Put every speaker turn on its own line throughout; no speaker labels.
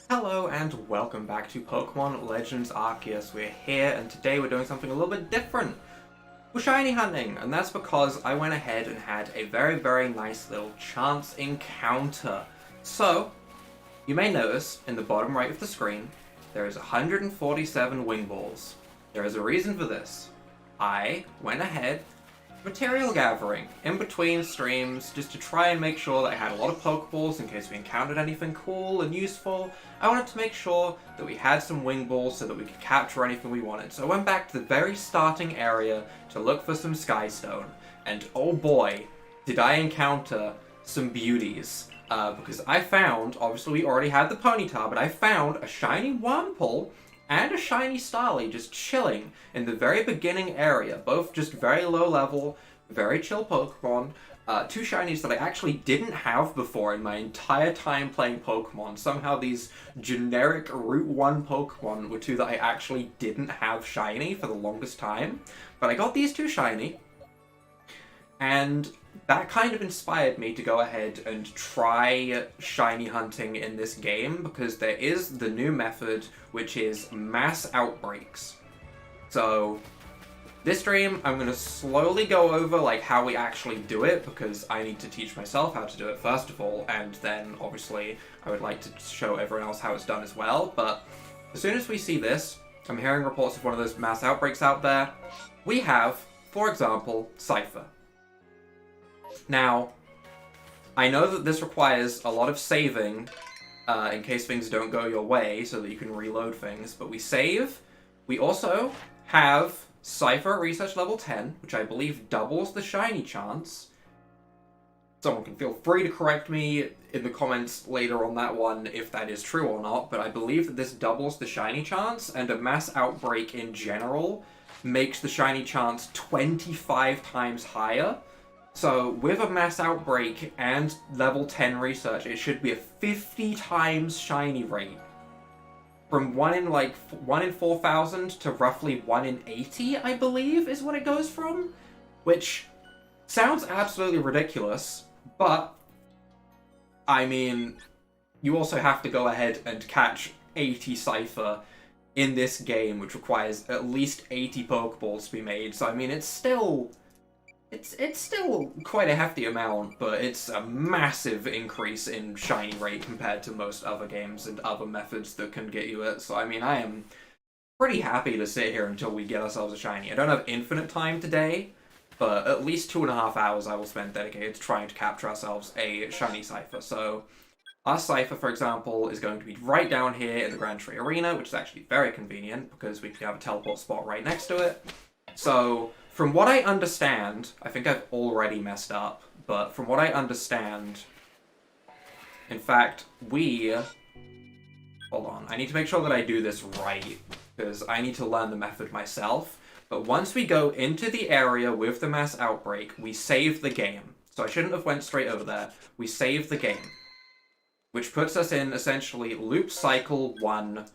Hello and welcome back to Pokemon Legends Arceus. We're here and today we're doing something a little bit different. We're shiny hunting, and that's because I went ahead and had a very nice little chance encounter. So, you may notice in the bottom right of the screen, there is 147 wingballs. There is a reason for this. I went ahead material gathering in between streams just to try and make sure that I had a lot of Pokeballs in case we encountered anything cool and useful. I wanted to make sure that we had some wing balls so that we could capture anything we wanted. So I went back to the very starting area to look for some Skystone, and oh boy, did I encounter some beauties. Because I found, obviously we already had the Ponyta, but I found a shiny Wurmple and a shiny Starly just chilling in the very beginning area. Both just very low level, very chill Pokemon. Two shinies that I actually didn't have before in my entire time playing Pokemon. Somehow these generic Route 1 Pokemon were two that I actually didn't have shiny for the longest time. But I got these two shiny, and that kind of inspired me to go ahead and try shiny hunting in this game, because there is the new method, which is Mass Outbreaks. So, this stream, I'm going to slowly go over like how we actually do it, because I need to teach myself how to do it first of all, and then obviously I would like to show everyone else how it's done as well. But as soon as we see this, I'm hearing reports of one of those Mass Outbreaks out there. We have, for example, Scyther. Now, I know that this requires a lot of saving in case things don't go your way so that you can reload things, but we save. We also have Scyther at research level 10, which I believe doubles the shiny chance. Someone can feel free to correct me in the comments later on that one if that is true or not, but I believe that this doubles the shiny chance, and a Mass Outbreak in general makes the shiny chance 25 times higher. So, with a Mass Outbreak and level 10 research, it should be a 50 times shiny rate. From 1 in 4,000 to roughly 1 in 80, I believe, is what it goes from. Which sounds absolutely ridiculous, but, I mean, you also have to go ahead and catch 80 Scyther in this game, which requires at least 80 Pokeballs to be made. So, I mean, it's still quite a hefty amount, but it's a massive increase in shiny rate compared to most other games and other methods that can get you it. So, I mean, I am pretty happy to sit here until we get ourselves a shiny. I don't have infinite time today, but at least 2.5 hours I will spend dedicated to trying to capture ourselves a shiny Scyther. So, our Scyther, for example, is going to be right down here in the Grand Tree Arena, which is actually very convenient because we can have a teleport spot right next to it. So, from what I understand, I think I've already messed up, but from what I understand, in fact, hold on, I need to make sure that I do this right, because I need to learn the method myself. But once we go into the area with the Mass Outbreak, we save the game. So I shouldn't have went straight over there. We save the game, which puts us in, essentially, loop cycle 1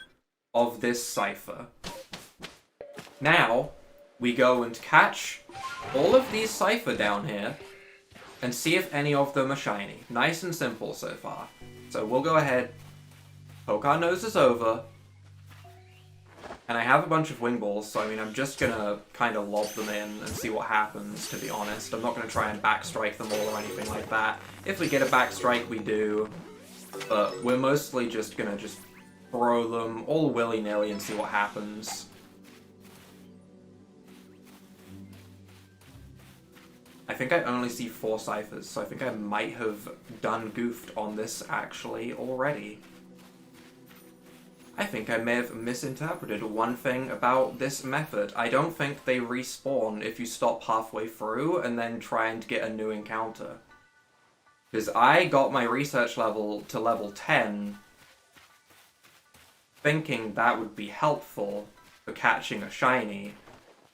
of this Scyther. Now, we go and catch all of these Scyther down here and see if any of them are shiny. Nice and simple so far. So we'll go ahead, poke our noses over, and I have a bunch of wingballs, so I mean, I'm just gonna kind of lob them in and see what happens, to be honest. I'm not gonna try and backstrike them all or anything like that. If we get a backstrike, we do, but we're mostly just gonna throw them all willy-nilly and see what happens. I think I only see 4 Scythers, so I think I might have done goofed on this actually already. I think I may have misinterpreted one thing about this method. I don't think they respawn if you stop halfway through and then try and get a new encounter. Because I got my research level to level 10 thinking that would be helpful for catching a shiny.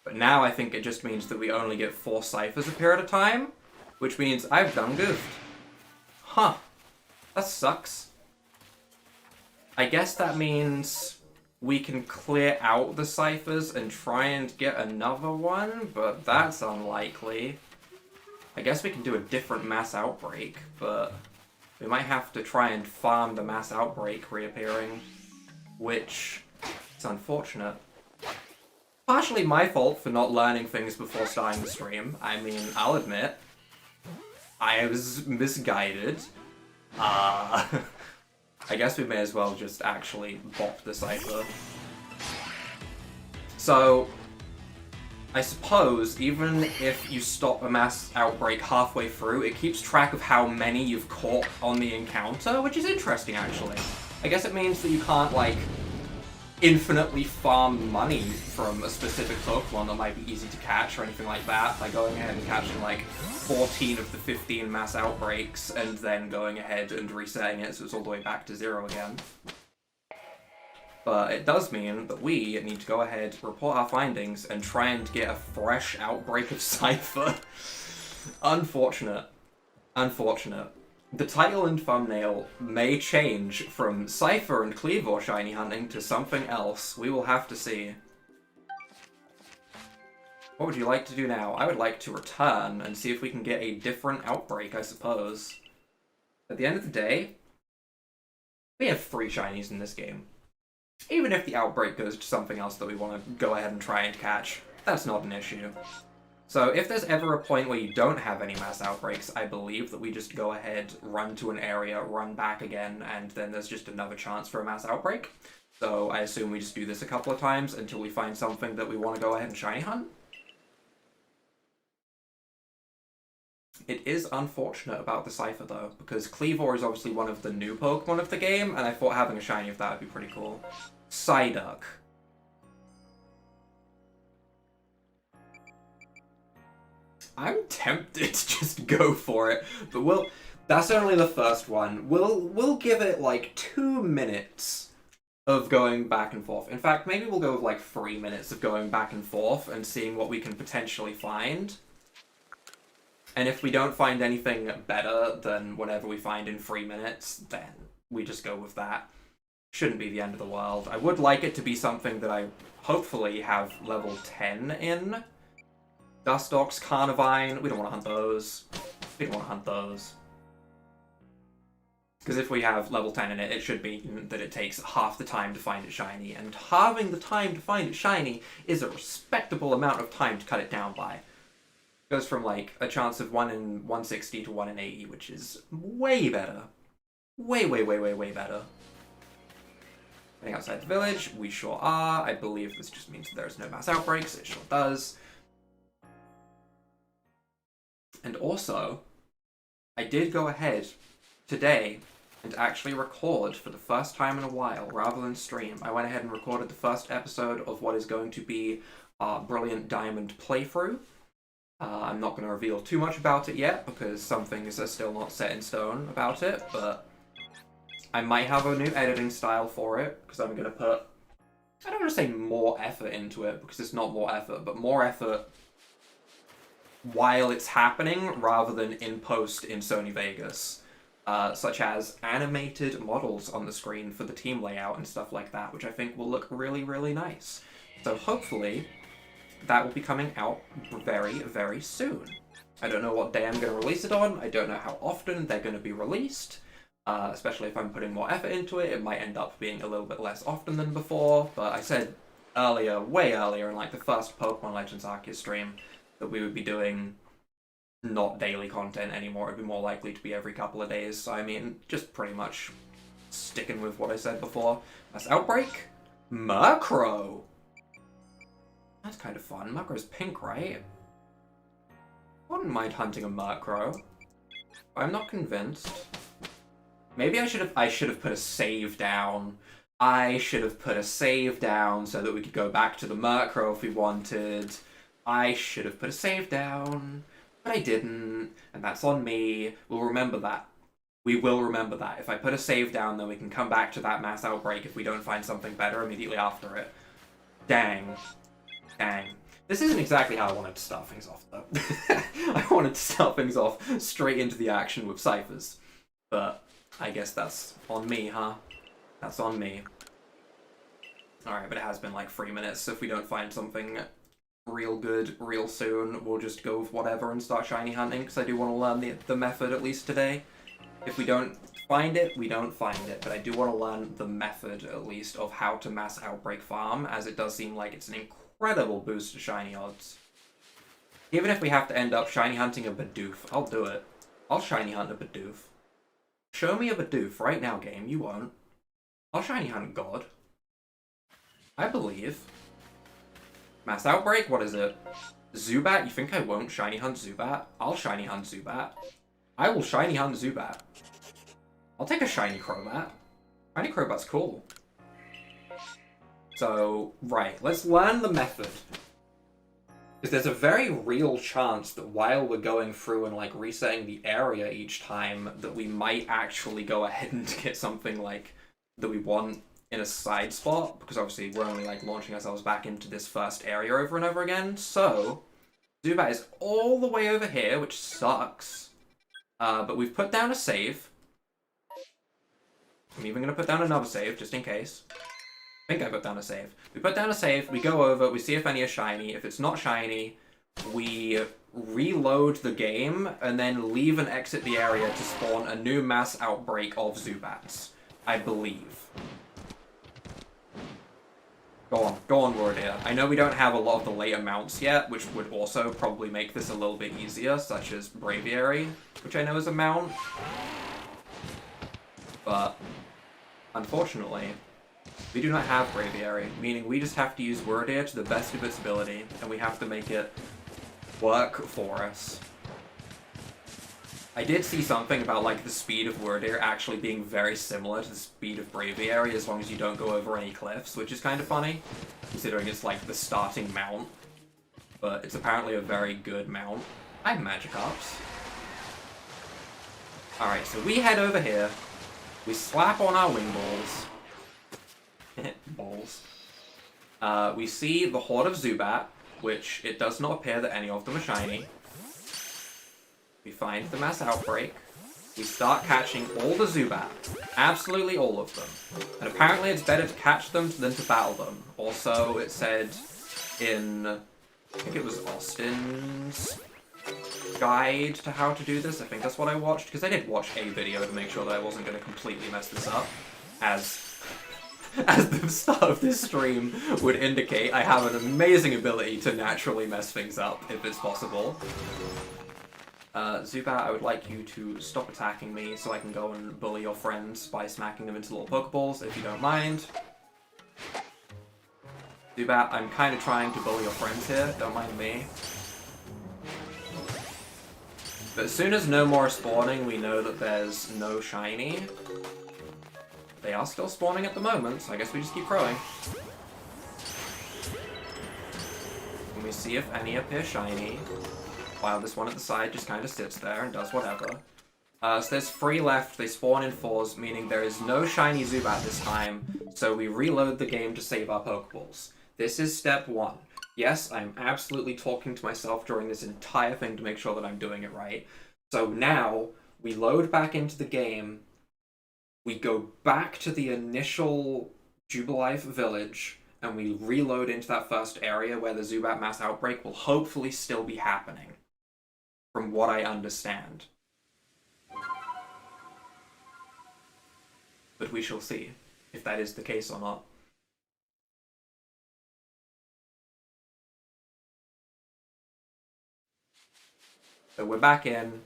But now I think it just means that we only get 4 Scythers a period of time, which means I've done goofed. Huh. That sucks. I guess that means we can clear out the Scythers and try and get another one, but that's unlikely. I guess we can do a different Mass Outbreak, but We might have to try and farm the Mass Outbreak reappearing, which is unfortunate. Partially my fault for not learning things before starting the stream. I mean, I'll admit, I was misguided. I guess we may as well just actually bop the Scyther. So, I suppose, even if you stop a Mass Outbreak halfway through, it keeps track of how many you've caught on the encounter, which is interesting, actually. I guess it means that you can't, like, infinitely farm money from a specific Pokemon that might be easy to catch or anything like that by going ahead and catching, like, 14 of the 15 Mass Outbreaks and then going ahead and resetting it so it's all the way back to 0 again. But it does mean that we need to go ahead, report our findings, and try and get a fresh outbreak of Scyther. Unfortunate. Unfortunate. The title and thumbnail may change from Scyther and KLEAVOR shiny hunting to something else. We will have to see. What would you like to do now? I would like to return and see if we can get a different outbreak, I suppose. At the end of the day, we have 3 shinies in this game. Even if the outbreak goes to something else that we want to go ahead and try and catch, that's not an issue. So if there's ever a point where you don't have any Mass Outbreaks, I believe that we just go ahead, run to an area, run back again, and then there's just another chance for a Mass Outbreak. So I assume we just do this a couple of times until we find something that we want to go ahead and shiny hunt. It is unfortunate about the Scyther, though, because KLEAVOR is obviously one of the new Pokemon of the game, and I thought having a shiny of that would be pretty cool. Psyduck. I'm tempted to just go for it, but that's only the first one. We'll give it like 2 minutes of going back and forth. In fact, maybe we'll go with like 3 minutes of going back and forth and seeing what we can potentially find. And if we don't find anything better than whatever we find in 3 minutes, then we just go with that. Shouldn't be the end of the world. I would like it to be something that I hopefully have level 10 in. Dustox, Carnivine, we don't want to hunt those. We don't want to hunt those. Because if we have level 10 in it, it should be that it takes half the time to find it shiny. And halving the time to find it shiny is a respectable amount of time to cut it down by. It goes from like a chance of 1 in 160 to 1 in 80, which is way better. Way better. Heading outside the village, we sure are. I believe this just means that there's no Mass Outbreaks. It sure does. And also, I did go ahead today and actually record for the first time in a while, rather than stream. I went ahead and recorded the first episode of what is going to be our Brilliant Diamond playthrough. I'm not going to reveal too much about it yet, because some things are still not set in stone about it, but I might have a new editing style for it, because I'm going to put, I don't want to say more effort into it, because it's not more effort, but more effort while it's happening, rather than in post in Sony Vegas. Such as animated models on the screen for the team layout and stuff like that, which I think will look really, really nice. So hopefully, that will be coming out very, very soon. I don't know what day I'm going to release it on, I don't know how often they're going to be released. Especially if I'm putting more effort into it, it might end up being a little bit less often than before, but I said earlier, way earlier, in like the first Pokemon Legends Arceus stream, that we would be doing not daily content anymore. It'd be more likely to be every couple of days, so I mean, just pretty much sticking with what I said before. Mass Outbreak? Murkrow! That's kind of fun. Murkrow's pink, right? I wouldn't mind hunting a Murkrow. I'm not convinced. Maybe I should have put a save down. I should have put a save down so that we could go back to the Murkrow if we wanted. I should have put a save down, but I didn't, and that's on me. We'll remember that. We will remember that. If I put a save down, then we can come back to that Mass Outbreak if we don't find something better immediately after it. Dang. Dang. This isn't exactly how I wanted to start things off, though. I wanted to start things off straight into the action with Scythers. But I guess that's on me, huh? That's on me. Alright, but it has been like 3 minutes, so if we don't find something real good real soon, we'll just go with whatever and start shiny hunting, because I do want to learn the method at least today. If we don't find it, we don't find it, but I do want to learn the method, at least, of how to mass outbreak farm, as it does seem like it's an incredible boost to shiny odds. Even if we have to end up shiny hunting a Bidoof, I'll do it. I'll shiny hunt a Bidoof. Show me a Bidoof right now, game. You won't. I'll shiny hunt God. I believe. Mass Outbreak? What is it? Zubat? You think I won't shiny hunt Zubat? I'll shiny hunt Zubat. I will shiny hunt Zubat. I'll take a shiny Crobat. Shiny Crobat's cool. So, right, let's learn the method. Because there's a very real chance that while we're going through and, like, resetting the area each time, that we might actually go ahead and get something, like, that we want in a side spot. Because obviously we're only, like, launching ourselves back into this first area over and over again. So, Zubat is all the way over here, which sucks. But we've put down a save. I'm even going to put down another save, just in case. I think I put down a save. We put down a save, we go over, we see if any are shiny. If it's not shiny, we reload the game, and then leave and exit the area to spawn a new mass outbreak of Zubats. I believe. Go on, Warrior. I know we don't have a lot of the later mounts yet, which would also probably make this a little bit easier, such as Braviary, which I know is a mount. But, unfortunately, we do not have Braviary, meaning we just have to use Wordeer to the best of its ability, and we have to make it work for us. I did see something about, like, the speed of Wordeer actually being very similar to the speed of Braviary as long as you don't go over any cliffs, which is kind of funny, considering it's, like, the starting mount. But it's apparently a very good mount. I have Magikarps. Alright, so we head over here, we slap on our wingballs. Balls. We see the Horde of Zubat, which it does not appear that any of them are shiny. We find the Mass Outbreak. We start catching all the Zubat. Absolutely all of them. And apparently it's better to catch them than to battle them. Also, it said in, I think it was Austin's guide to how to do this. I think that's what I watched, because I did watch a video to make sure that I wasn't going to completely mess this up. As the start of this stream would indicate, I have an amazing ability to naturally mess things up, if it's possible. Zubat, I would like you to stop attacking me so I can go and bully your friends by smacking them into little Pokeballs, if you don't mind. Zubat, I'm kind of trying to bully your friends here, don't mind me. But as soon as no more spawning, we know that there's no shiny. They are still spawning at the moment, so I guess we just keep throwing. And we see if any appear shiny, while this one at the side just kind of sits there and does whatever. So there's 3 left, they spawn in 4s, meaning there is no shiny Zubat this time, so we reload the game to save our Pokeballs. This is step 1. Yes, I'm absolutely talking to myself during this entire thing to make sure that I'm doing it right. So now, we load back into the game, we go back to the initial Jubilife village, and we reload into that first area where the Zubat Mass Outbreak will hopefully still be happening, from what I understand. But we shall see if that is the case or not. So we're back in.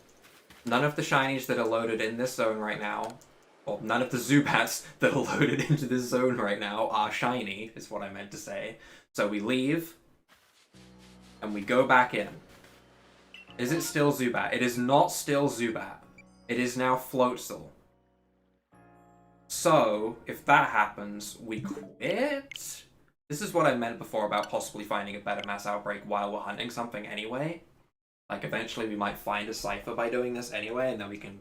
None of the shinies that are loaded in this zone right now, well, none of the Zubats that are loaded into this zone right now are shiny, is what I meant to say. So we leave, and we go back in. Is it still Zubat? It is not still Zubat. It is now Floatzel. So, if that happens, we quit? This is what I meant before about possibly finding a better Mass Outbreak while we're hunting something anyway. Like, eventually we might find a Scyther by doing this anyway, and then we can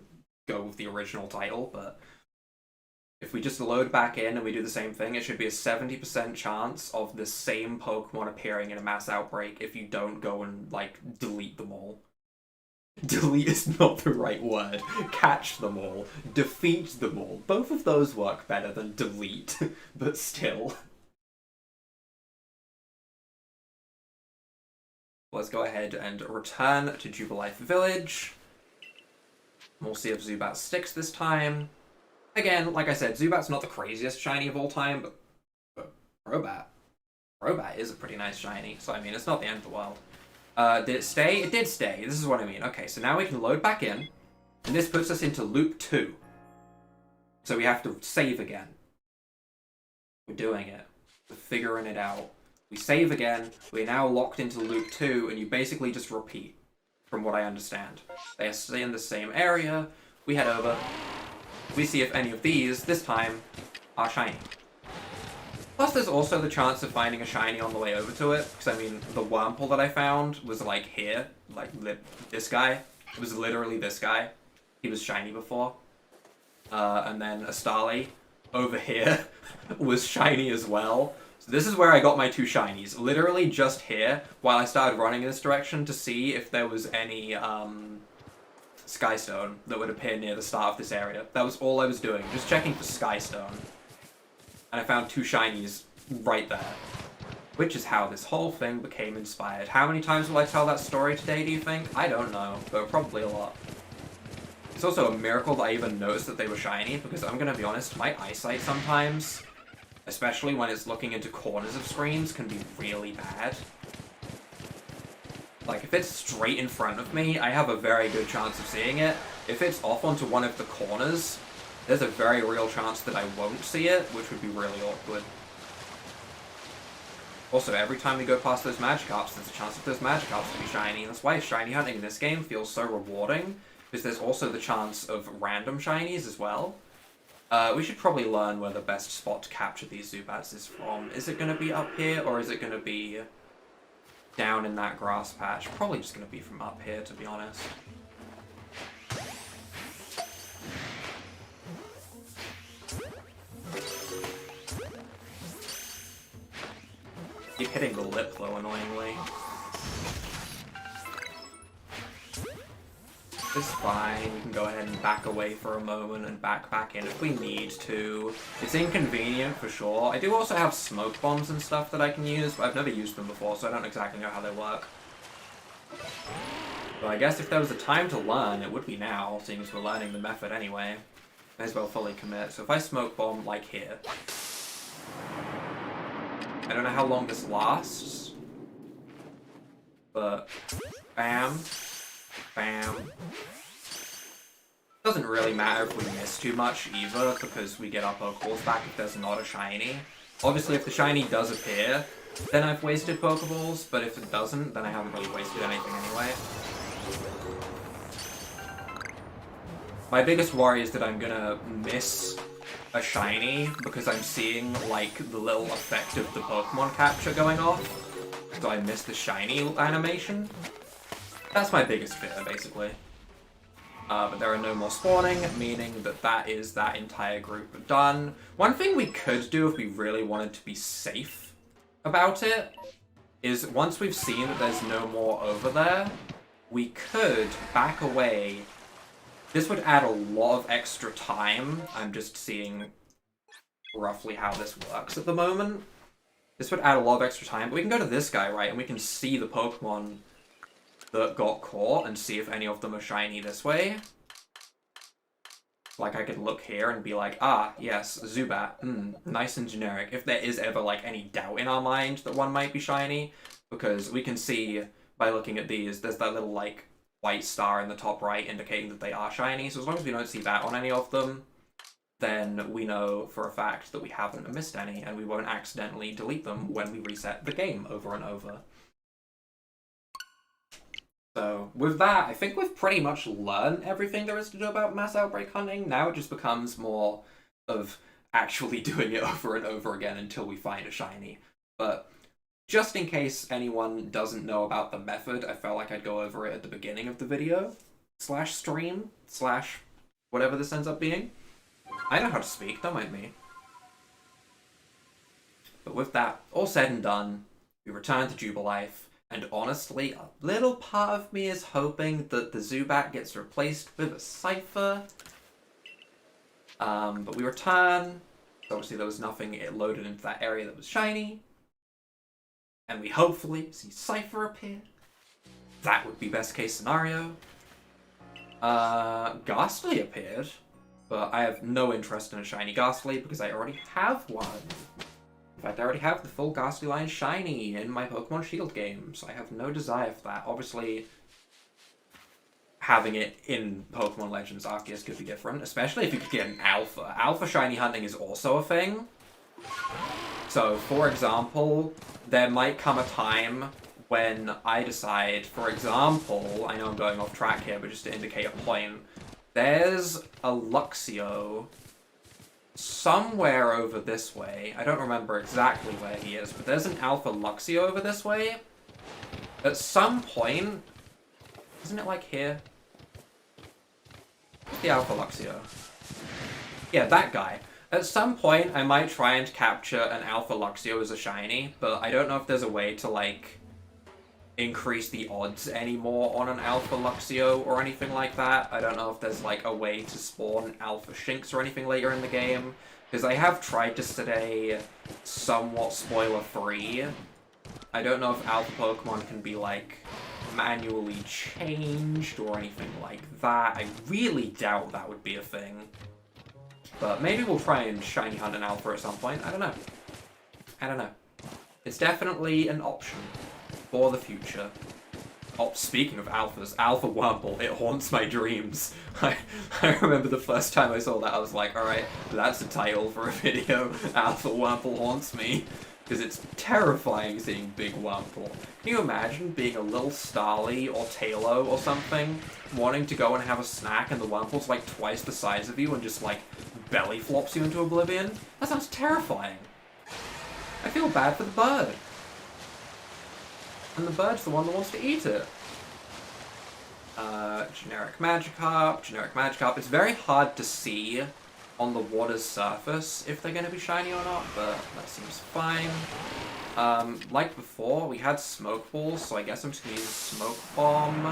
go with the original title, but if we just load back in and we do the same thing, it should be a 70% chance of the same Pokemon appearing in a Mass Outbreak if you don't go and, like, delete them all. Delete is not the right word. Catch them all. Defeat them all. Both of those work better than delete, but still. Let's go ahead and return to Jubilife Village. We'll see if Zubat sticks this time. Again, like I said, Zubat's not the craziest shiny of all time, but Crobat is a pretty nice shiny, so I mean, it's not the end of the world. Did it stay? It did stay. This is what I mean. Okay, so now we can load back in, and this puts us into loop 2. So we have to save again. We're doing it. We're figuring it out. We save again, we're now locked into loop 2, and you basically just repeat, from what I understand. They are in the same area, we head over, we see if any of these, this time, are shiny. Plus there's also the chance of finding a shiny on the way over to it, because I mean, the Wurmple that I found was like here, like this guy. It was literally this guy. He was shiny before. And then a Starly over here was shiny as well. So this is where I got my 2 shinies. Literally just here, while I started running in this direction to see if there was any Skystone that would appear near the start of this area. That was all I was doing, just checking for Skystone. And I found 2 shinies right there. Which is how this whole thing became inspired. How many times will I tell that story today, do you think? I don't know, but probably a lot. It's also a miracle that I even noticed that they were shiny, because I'm gonna be honest, my eyesight sometimes, especially when it's looking into corners of screens, can be really bad. Like, if it's straight in front of me, I have a very good chance of seeing it. If it's off onto one of the corners, there's a very real chance that I won't see it, which would be really awkward. Also, every time we go past those Magikarps, there's a chance of those Magikarps to be shiny. That's why shiny hunting in this game feels so rewarding, because there's also the chance of random shinies as well. We should probably learn where the best spot to capture these Zubats is from. Is it going to be up here, or is it going to be down in that grass patch? Probably just going to be from up here, to be honest. Keep hitting the lip, though, annoyingly. It's fine, we can go ahead and back away for a moment and back in if we need to. It's inconvenient for sure. I do also have smoke bombs and stuff that I can use, but I've never used them before, so I don't exactly know how they work. But I guess if there was a time to learn, it would be now, seeing as we're learning the method anyway. May as well fully commit. So if I smoke bomb, like here. I don't know how long this lasts, but bam. Bam. Doesn't really matter if we miss too much either, because we get our Pokeballs back if there's not a shiny. Obviously, if the shiny does appear, then I've wasted Pokeballs, but if it doesn't, then I haven't really wasted anything anyway. My biggest worry is that I'm gonna miss a shiny, because I'm seeing, like, the little effect of the Pokemon capture going off. So I miss the shiny animation. That's my biggest fear, basically. But there are no more spawning, meaning that that is that entire group done. One thing we could do if we really wanted to be safe about it is once we've seen that there's no more over there, we could back away. This would add a lot of extra time. I'm just seeing roughly how this works at the moment. This would add a lot of extra time, but we can go to this guy, right, and we can see the Pokemon that got caught and see if any of them are shiny this way. Like, I could look here and be like, ah, yes, Zubat, nice and generic. If there is ever, like, any doubt in our mind that one might be shiny, because we can see, by looking at these, there's that little, like, white star in the top right indicating that they are shiny, so as long as we don't see that on any of them, then we know for a fact that we haven't missed any, and we won't accidentally delete them when we reset the game over and over. So, with that, I think we've pretty much learned everything there is to do about Mass Outbreak hunting. Now it just becomes more of actually doing it over and over again until we find a shiny. But just in case anyone doesn't know about the method, I felt like I'd go over it at the beginning of the video, slash stream, slash whatever this ends up being. I know how to speak, don't mind me. But with that all said and done, we return to Jubilife. And honestly, a little part of me is hoping that the Zubat gets replaced with a Scyther. But we return. Obviously there was nothing loaded into that area that was shiny. And we hopefully see Scyther appear. That would be best case scenario. Ghastly appeared, but I have no interest in a shiny Ghastly because I already have one. In fact, I already have the full Ghastly line shiny in my Pokemon Shield games. I have no desire for that. Obviously, having it in Pokemon Legends Arceus could be different, especially if you could get an Alpha. Alpha shiny hunting is also a thing. So, for example, there might come a time when I decide, for example, I know I'm going off track here, but just to indicate a point, there's a Luxio somewhere over this way. I don't remember exactly where he is, but there's an Alpha Luxio over this way. At some point, isn't it like here? What's the Alpha Luxio? Yeah, that guy. At some point, I might try and capture an Alpha Luxio as a shiny, but I don't know if there's a way to, like, increase the odds anymore on an Alpha Luxio or anything like that. I don't know if there's, like, a way to spawn Alpha Shinx or anything later in the game, because I have tried to stay somewhat spoiler-free. I don't know if Alpha Pokemon can be, like, manually changed or anything like that. I really doubt that would be a thing. But maybe we'll try and shiny hunt an Alpha at some point. I don't know. I don't know. It's definitely an option for the future. Oh, speaking of Alphas, Alpha Wurmple, it haunts my dreams. I remember the first time I saw that, I was like, alright, that's a title for a video. Alpha Wurmple haunts me. Because it's terrifying seeing big Wurmple. Can you imagine being a little Starly or Tailo or something, wanting to go and have a snack and the Wurmple's like twice the size of you and just like belly flops you into oblivion? That sounds terrifying. I feel bad for the bird. And the bird's the one that wants to eat it. Generic Magikarp. It's very hard to see on the water's surface if they're going to be shiny or not, but that seems fine. Like before, we had Smoke Balls, so I guess I'm just going to use a Smoke Bomb.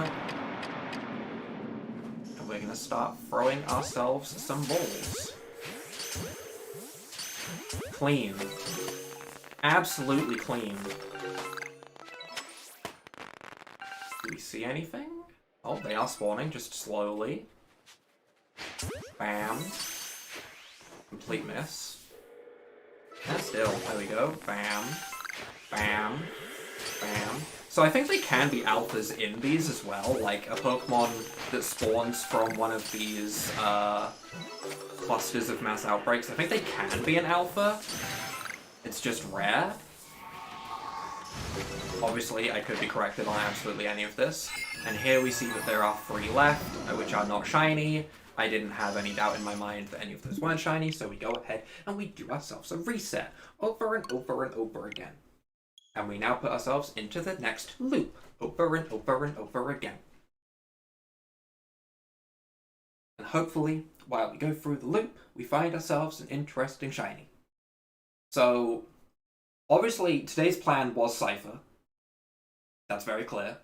And we're going to start throwing ourselves some balls. Clean. Absolutely clean. Do we see anything? Oh, they are spawning, just slowly. Bam. Complete miss. And still, there we go. Bam. Bam. Bam. So I think they can be alphas in these as well, like a Pokemon that spawns from one of these clusters of Mass Outbreaks. I think they can be an alpha. It's just rare. Obviously, I could be corrected on absolutely any of this. And here we see that there are 3 left, which are not shiny. I didn't have any doubt in my mind that any of those weren't shiny, so we go ahead and we do ourselves a reset over and over and over again. And we now put ourselves into the next loop, over and over and over again. And hopefully, while we go through the loop, we find ourselves an interesting shiny. So, obviously, today's plan was Scyther. That's very clear.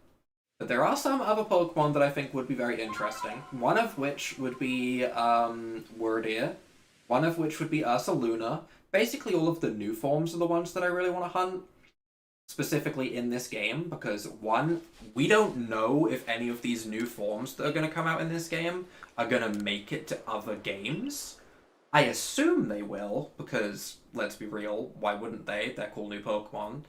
But there are some other Pokemon that I think would be very interesting. One of which would be Wordeer. One of which would be Ursaluna. Basically all of the new forms are the ones that I really want to hunt. Specifically in this game. Because one, we don't know if any of these new forms that are going to come out in this game are going to make it to other games. I assume they will. Because, let's be real, why wouldn't they? They're cool new Pokemon.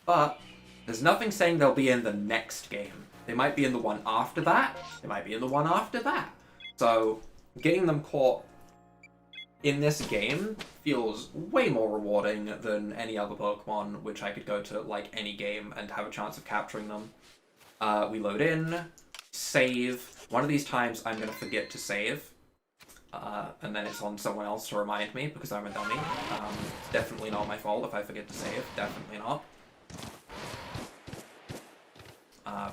But there's nothing saying they'll be in the next game. They might be in the one after that. They might be in the one after that. So, getting them caught in this game feels way more rewarding than any other Pokemon, which I could go to, like, any game and have a chance of capturing them. We load in, save. One of these times I'm going to forget to save. And then it's on someone else to remind me, because I'm a dummy. It's definitely not my fault if I forget to save. Definitely not.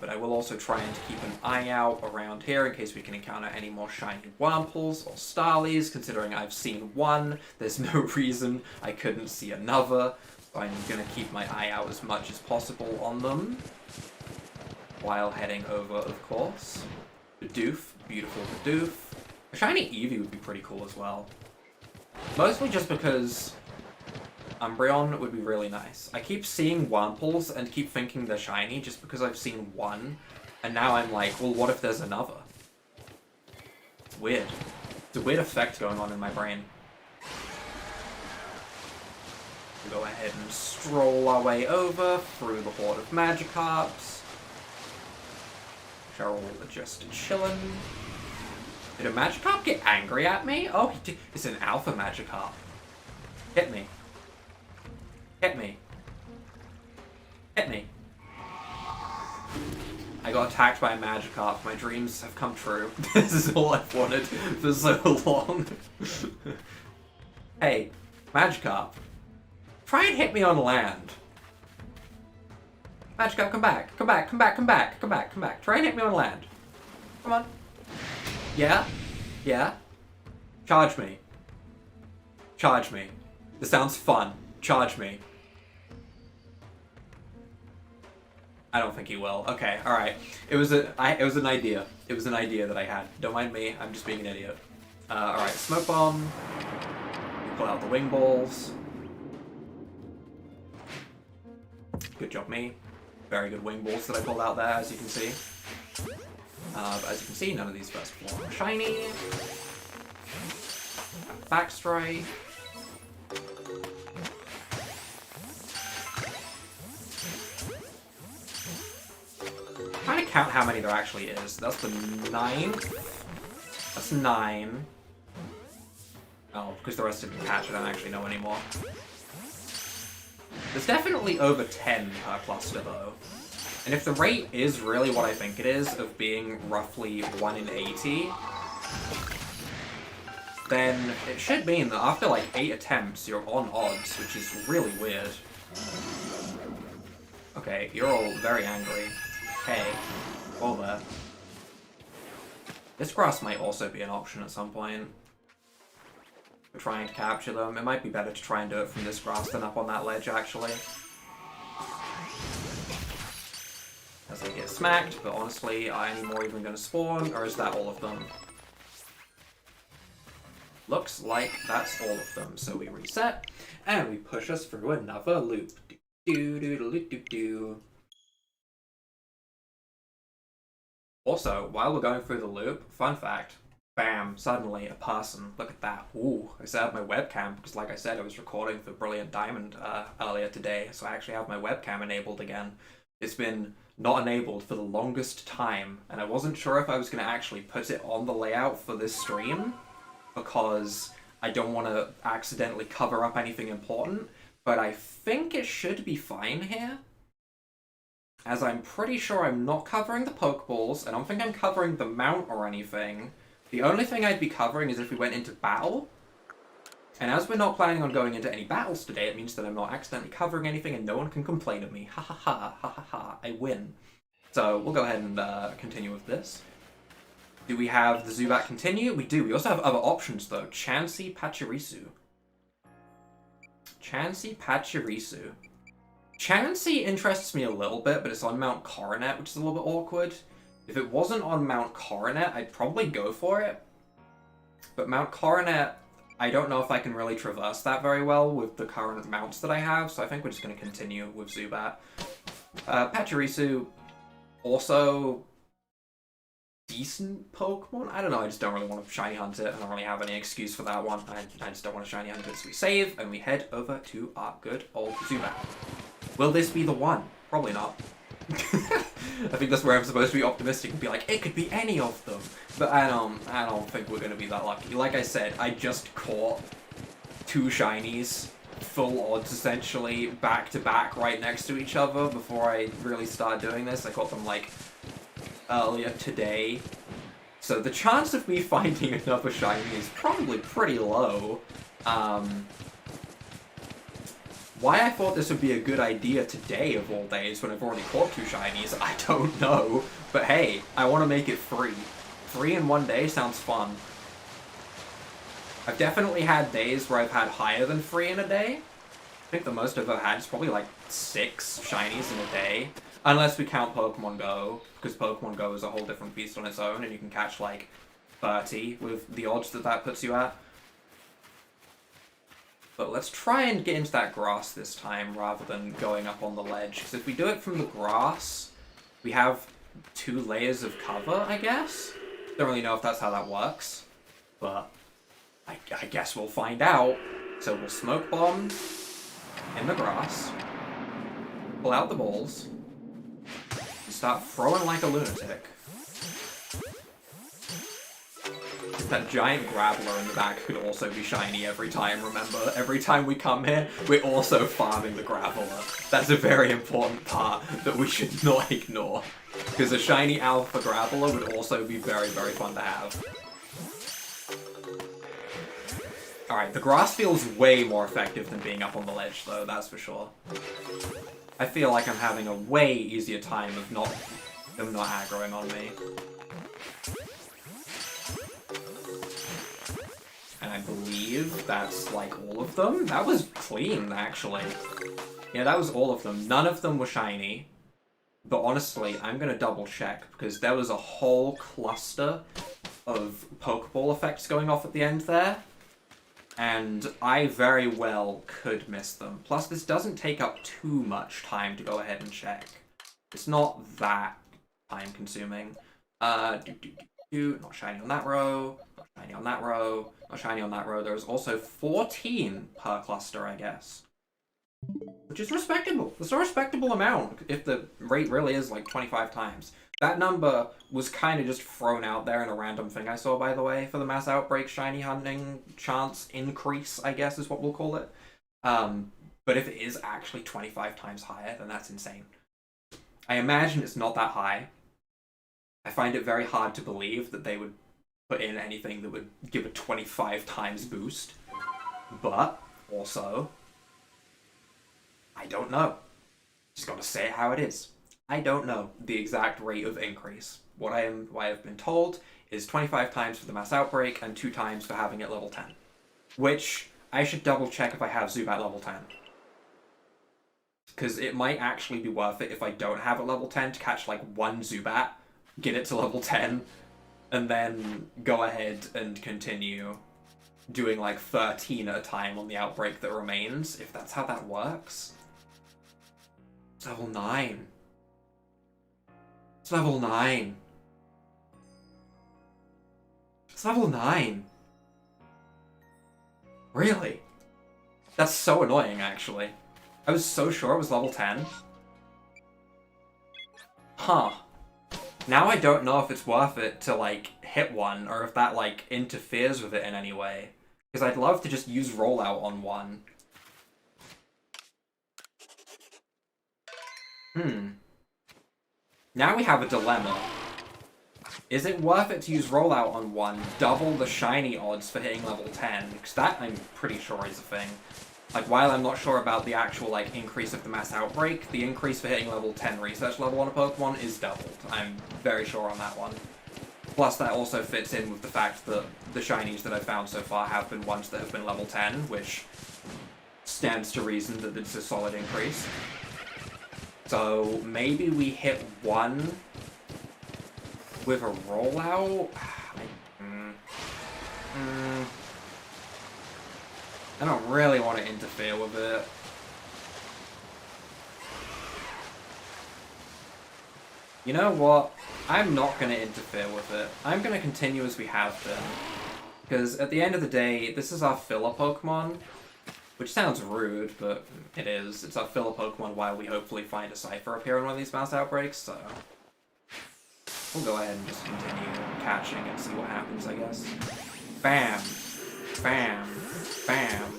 But I will also try and keep an eye out around here in case we can encounter any more shiny Wurmples or Starlies. Considering I've seen one, there's no reason I couldn't see another. So I'm going to keep my eye out as much as possible on them. While heading over, of course. Bidoof, beautiful Bidoof. A shiny Eevee would be pretty cool as well. Mostly just because Umbreon would be really nice. I keep seeing Wurmples and keep thinking they're shiny just because I've seen one, and now I'm like, well, what if there's another? It's weird. It's a weird effect going on in my brain. We'll go ahead and stroll our way over through the horde of Magikarps. Which are all just chillin'. Did a Magikarp get angry at me? Oh, he did. It's an Alpha Magikarp. Hit me. Hit me. Hit me. I got attacked by a Magikarp. My dreams have come true. This is all I've wanted for so long. Hey, Magikarp. Try and hit me on land. Magikarp, come back. Come back, come back, come back, come back, come back. Try and hit me on land. Come on. Yeah? Yeah? Charge me. Charge me. This sounds fun. Charge me. I don't think he will. Okay, alright. It was an idea. It was an idea that I had. Don't mind me, I'm just being an idiot. Alright, Smoke Bomb. Pull out the wingballs. Good job, me. Very good wingballs that I pulled out there, as you can see. But as you can see, none of these first four are shiny. Backstrike. I'm trying to count how many there actually is. That's the 9th. That's 9. Oh, because the rest didn't catch, I don't actually know anymore. There's definitely over 10 per cluster, though. And if the rate is really what I think it is, of being roughly 1 in 80, then it should mean that after like 8 attempts, you're on odds, which is really weird. Okay, you're all very angry. Hey, all there. This grass might also be an option at some point. For trying to capture them. It might be better to try and do it from this grass than up on that ledge, actually. As they get smacked, but honestly, are any more even going to spawn, or is that all of them? Looks like that's all of them, so we reset, and we push us through another loop. Do-do-do-do-do-do. Also, while we're going through the loop, fun fact, bam, suddenly a person. Look at that. Ooh, I set up my webcam, because like I said, I was recording for Brilliant Diamond earlier today, so I actually have my webcam enabled again. It's been not enabled for the longest time, and I wasn't sure if I was going to actually put it on the layout for this stream, because I don't want to accidentally cover up anything important, but I think it should be fine here. As I'm pretty sure I'm not covering the Pokeballs, I don't think I'm covering the mount or anything. The only thing I'd be covering is if we went into battle. And as we're not planning on going into any battles today, it means that I'm not accidentally covering anything and no one can complain at me. Ha ha ha, ha ha ha, I win. So we'll go ahead and continue with this. Do we have the Zubat continue? We do. We also have other options though. Chansey, Pachirisu. Chansey, Pachirisu. Chansey interests me a little bit, but it's on Mount Coronet, which is a little bit awkward. If it wasn't on Mount Coronet, I'd probably go for it. But Mount Coronet, I don't know if I can really traverse that very well with the current mounts that I have, so I think we're just going to continue with Zubat. Pachirisu, also decent Pokemon? I don't know, I just don't really want to shiny hunt it. I don't really have any excuse for that one. I just don't want to shiny hunt it, so we save, and we head over to our good old Zubat. Will this be the one? Probably not. I think that's where I'm supposed to be optimistic and be like, it could be any of them. But I don't think we're gonna be that lucky. Like I said, I just caught 2 shinies, full odds essentially, back to back right next to each other before I really started doing this. I caught them like earlier today. So the chance of me finding another shiny is probably pretty low. Why I thought this would be a good idea today of all days when I've already caught 2 shinies, I don't know. But hey, I want to make it free. 3 in one day sounds fun. I've definitely had days where I've had higher than 3 in a day. I think the most I've ever had is probably like 6 shinies in a day. Unless we count Pokemon Go, because Pokemon Go is a whole different beast on its own, and you can catch like 30 with the odds that that puts you at. But let's try and get into that grass this time rather than going up on the ledge. Because if we do it from the grass, we have 2 layers of cover, I guess? Don't really know if that's how that works. But I guess we'll find out. So we'll smoke bomb in the grass, pull out the balls, and start throwing like a lunatic. That giant Graveler in the back could also be shiny every time, remember? Every time we come here, we're also farming the Graveler. That's a very important part that we should not ignore. Because a shiny Alpha Graveler would also be very, very fun to have. Alright, the grass feels way more effective than being up on the ledge, though, that's for sure. I feel like I'm having a way easier time of them not aggroing on me. And I believe that's like all of them. That was clean, actually. Yeah, that was all of them. None of them were shiny. But honestly, I'm gonna double check because there was a whole cluster of Pokeball effects going off at the end there. And I very well could miss them. Plus, this doesn't take up too much time to go ahead and check. It's not that time-consuming. Not shiny on that row. Not shiny on that row. Not shiny on that row. There's also 14 per cluster, I guess. Which is respectable. It's a respectable amount if the rate really is like 25 times. That number was kind of just thrown out there in a random thing I saw, by the way, for the Mass Outbreak shiny hunting chance increase, I guess is what we'll call it. But if it is actually 25 times higher, then that's insane. I imagine it's not that high. I find it very hard to believe that they would put in anything that would give a 25 times boost. But, also, I don't know. Just gotta say it how it is. I don't know the exact rate of increase. What I've been told is 25 times for the Mass Outbreak and 2 times for having it level 10. Which, I should double check if I have Zubat level 10. Because it might actually be worth it if I don't have it level 10 to catch like 1 Zubat, get it to level 10, and then go ahead and continue doing like 13 at a time on the outbreak that remains, if that's how that works. It's level 9. It's level 9. It's level 9. Really? That's so annoying, actually. I was so sure it was level 10. Huh. Now I don't know if it's worth it to, like, hit one, or if that, like, interferes with it in any way. Because I'd love to just use rollout on one. Now we have a dilemma. Is it worth it to use rollout on one, double the shiny odds for hitting level 10? Because that, I'm pretty sure, is a thing. Like, while I'm not sure about the actual, like, increase of the Mass Outbreak, the increase for hitting level 10 research level on a Pokemon is doubled. I'm very sure on that one. Plus, that also fits in with the fact that the shinies that I've found so far have been ones that have been level 10, which stands to reason that it's a solid increase. So, maybe we hit one with a rollout? I don't really want to interfere with it. You know what? I'm not going to interfere with it. I'm going to continue as we have been. Because at the end of the day, this is our filler Pokemon. Which sounds rude, but it is. It's our filler Pokemon while we hopefully find a Scyther appear in one of these Mass Outbreaks, so we'll go ahead and just continue catching and see what happens, I guess. Bam! Bam! Bam!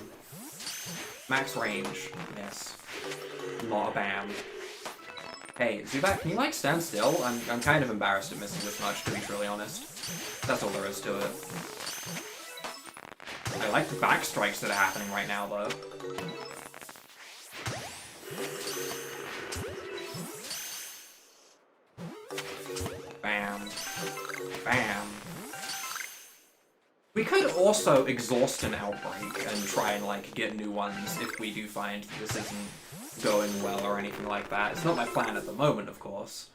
Max range. Yes. Not a bam. Hey, Zubat, can you, like, stand still? I'm kind of embarrassed at missing this much, to be truly honest. That's all there is to it. I like the back strikes that are happening right now, though. Bam. Bam. We could also exhaust an outbreak and try and, like, get new ones if we do find that this isn't going well or anything like that. It's not my plan at the moment, of course.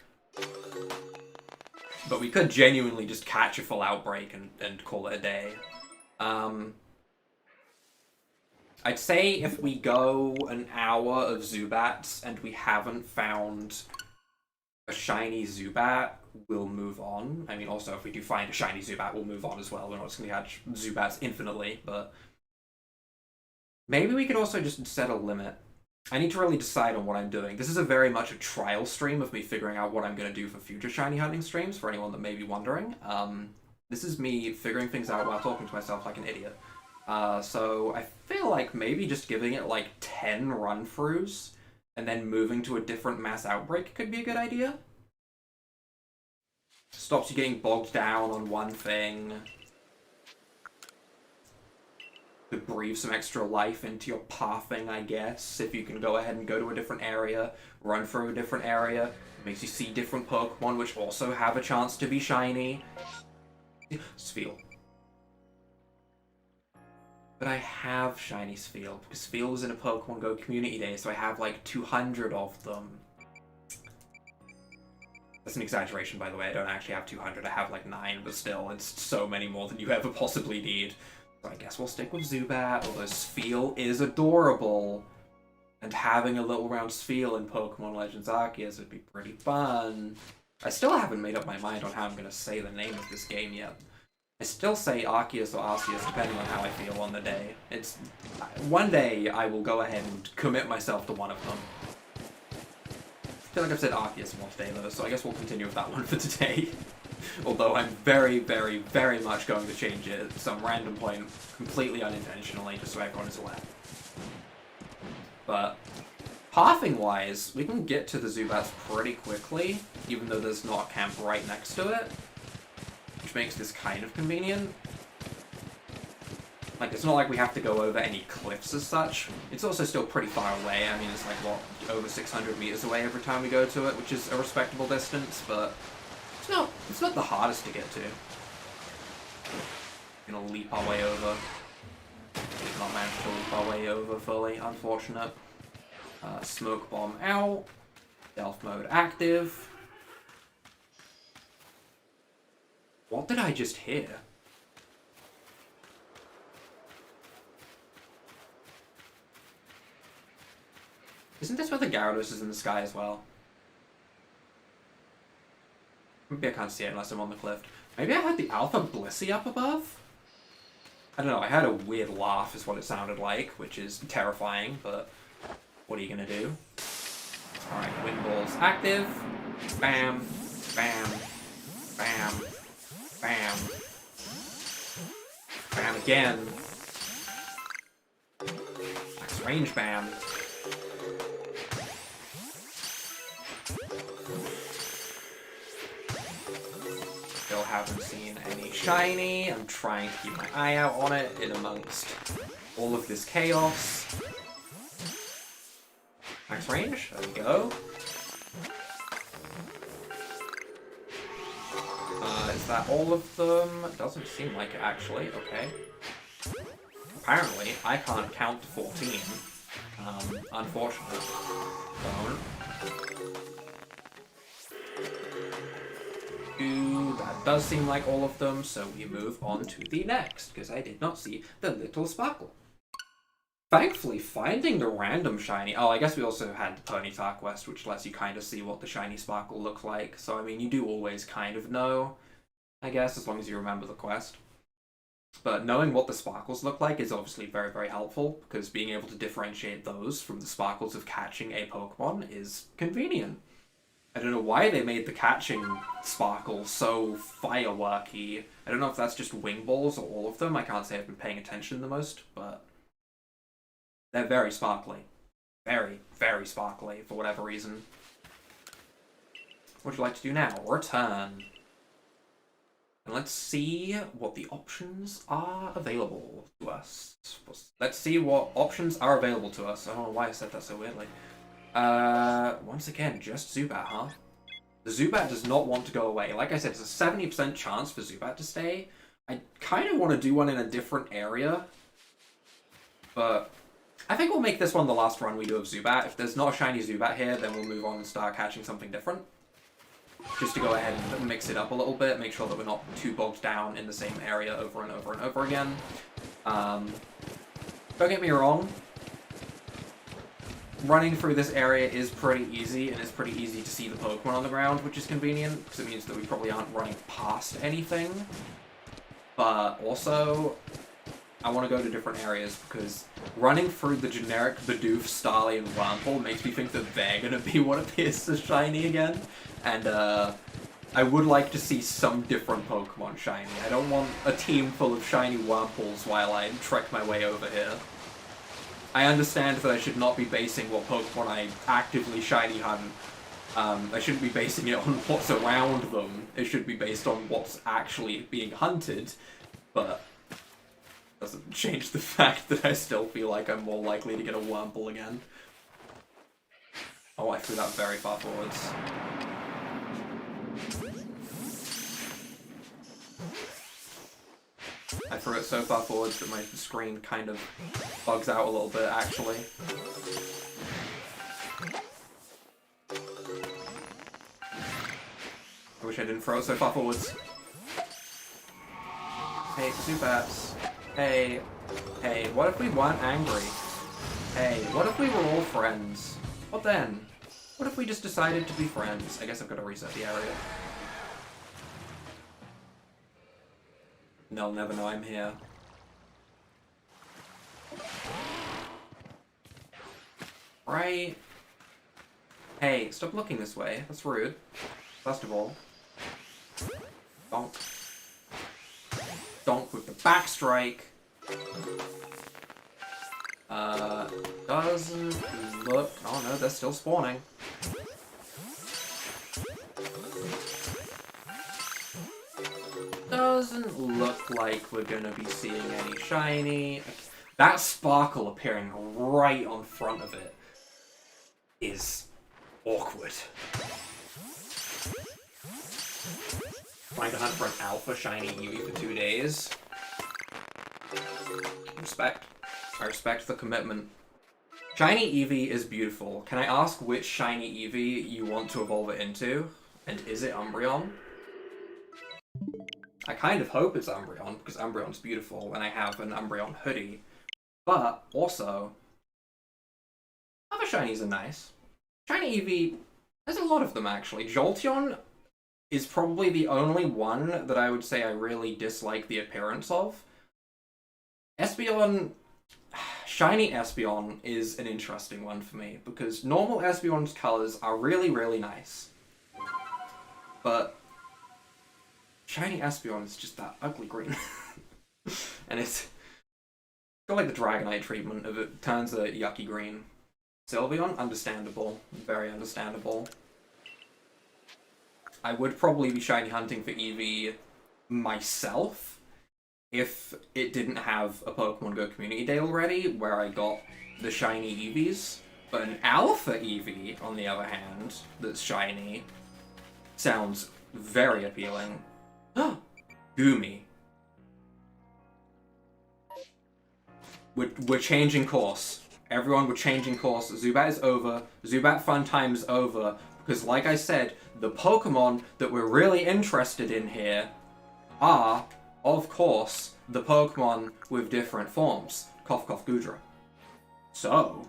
But we could genuinely just catch a full outbreak and call it a day. I'd say if we go an hour of Zubats and we haven't found a shiny Zubat, we'll move on. I mean, also, if we do find a shiny Zubat, we'll move on as well. We're not just going to catch Zubats infinitely, but maybe we could also just set a limit. I need to really decide on what I'm doing. This is a very much a trial stream of me figuring out what I'm going to do for future shiny hunting streams, for anyone that may be wondering. This is me figuring things out while talking to myself like an idiot. So I feel like maybe just giving it like 10 run-throughs and then moving to a different Mass Outbreak could be a good idea. Stops you getting bogged down on one thing. Could breathe some extra life into your pathing, I guess, if you can go ahead and go to a different area, run through a different area. It makes you see different Pokemon, which also have a chance to be shiny. Spheal. But I have shiny Spheal, because Spheal was in a Pokemon Go Community Day, so I have like 200 of them. That's an exaggeration, by the way. I don't actually have 200. I have like 9, but still, it's so many more than you ever possibly need. So I guess we'll stick with Zubat, although Spheal is adorable. And having a little round Spheal in Pokemon Legends Arceus would be pretty fun. I still haven't made up my mind on how I'm going to say the name of this game yet. I still say Arceus or Arceus, depending on how I feel on the day. One day, I will go ahead and commit myself to one of them. I feel like I've said Arceus one today, though, so I guess we'll continue with that one for today. Although I'm very, very, very much going to change it at some random point, completely unintentionally, just so everyone is aware. But pathing-wise, we can get to the Zubats pretty quickly, even though there's not a camp right next to it. Which makes this kind of convenient. Like, it's not like we have to go over any cliffs as such. It's also still pretty far away. I mean, it's like, what, over 600 meters away every time we go to it, which is a respectable distance, but it's not the hardest to get to. We're gonna leap our way over. Did not manage to leap our way over fully, unfortunate. Smoke bomb out. Stealth mode active. What did I just hear? Isn't this where the Gyarados is in the sky as well? Maybe I can't see it unless I'm on the cliff. Maybe I heard the Alpha Blissey up above? I don't know, I had a weird laugh is what it sounded like, which is terrifying, but what are you gonna do? Alright, wingballs active. Bam, bam, bam, bam. Bam again. Max range bam. Still haven't seen any shiny. I'm trying to keep my eye out on it in amongst all of this chaos. Max range, there we go. Is that all of them? It doesn't seem like it, actually. Okay. Apparently, I can't count to 14. Unfortunately. That does seem like all of them, so we move on to the next, because I did not see the little sparkle. Thankfully, finding the random shiny... Oh, I guess we also had the Ponyta quest, which lets you kind of see what the shiny sparkle look like. So, I mean, you do always kind of know, I guess, as long as you remember the quest. But knowing what the sparkles look like is obviously very, very helpful, because being able to differentiate those from the sparkles of catching a Pokemon is convenient. I don't know why they made the catching sparkle so fireworky. I don't know if that's just wingballs or all of them. I can't say I've been paying attention the most, but they're very sparkly. Very, very sparkly for whatever reason. What would you like to do now? Return. And let's see what the options are available to us. Let's see what options are available to us. I don't know why I said that so weirdly. Once again, just Zubat, huh? The Zubat does not want to go away. Like I said, it's a 70% chance for Zubat to stay. I kind of want to do one in a different area. But I think we'll make this one the last run we do of Zubat. If there's not a shiny Zubat here, then we'll move on and start catching something different. Just to go ahead and mix it up a little bit, make sure that we're not too bogged down in the same area over and over and over again. Don't get me wrong. running through this area is pretty easy, and it's pretty easy to see the Pokemon on the ground, which is convenient, because it means that we probably aren't running past anything. But also, I want to go to different areas, because running through the generic Bidoof, Starly, and Wurmple makes me think that they're going to be what appears as shiny again. And, I would like to see some different Pokemon shiny. I don't want a team full of shiny Wurmples while I trek my way over here. I understand that I should not be basing what Pokemon I actively shiny hunt. I shouldn't be basing it on what's around them. It should be based on what's actually being hunted. But doesn't change the fact that I still feel like I'm more likely to get a Wurmple again. Oh, I threw that very far forwards. I threw it so far forwards that my screen kind of bugs out a little bit, actually. I wish I didn't throw it so far forwards. Hey, Zubats. Hey. Hey, what if we weren't angry? Hey, what if we were all friends? What then? What if we just decided to be friends? I guess I've got to reset the area. They'll never know I'm here. Right? Hey, stop looking this way. That's rude. First of all. Donk. Donk with the backstrike. Doesn't look... Oh no, they're still spawning. Doesn't look like we're gonna be seeing any shiny. That sparkle appearing right on front of it is awkward. Trying to hunt for an alpha shiny Eevee for 2 days. Respect. I respect the commitment. Shiny Eevee is beautiful. Can I ask which shiny Eevee you want to evolve it into? And is it Umbreon? I kind of hope it's Umbreon, because Umbreon's beautiful, and I have an Umbreon hoodie. But, also, other shinies are nice. Shiny Eevee, there's a lot of them, actually. Jolteon is probably the only one that I would say I really dislike the appearance of. Espeon... Shiny Espeon is an interesting one for me, because normal Espeon's colors are really, really nice. But shiny Espeon is just that ugly green. And it's got like the Dragonite treatment of it turns a yucky green. Sylveon, understandable. Very understandable. I would probably be shiny hunting for Eevee myself if it didn't have a Pokemon Go Community Day already, where I got the shiny Eevees. But an Alpha Eevee, on the other hand, that's shiny, sounds very appealing. Goomy. We're changing course. Everyone, we're changing course. Zubat is over. Zubat fun time is over. Because like I said, the Pokemon that we're really interested in here are, of course, the Pokemon with different forms. Cough, cough, Goodra. So,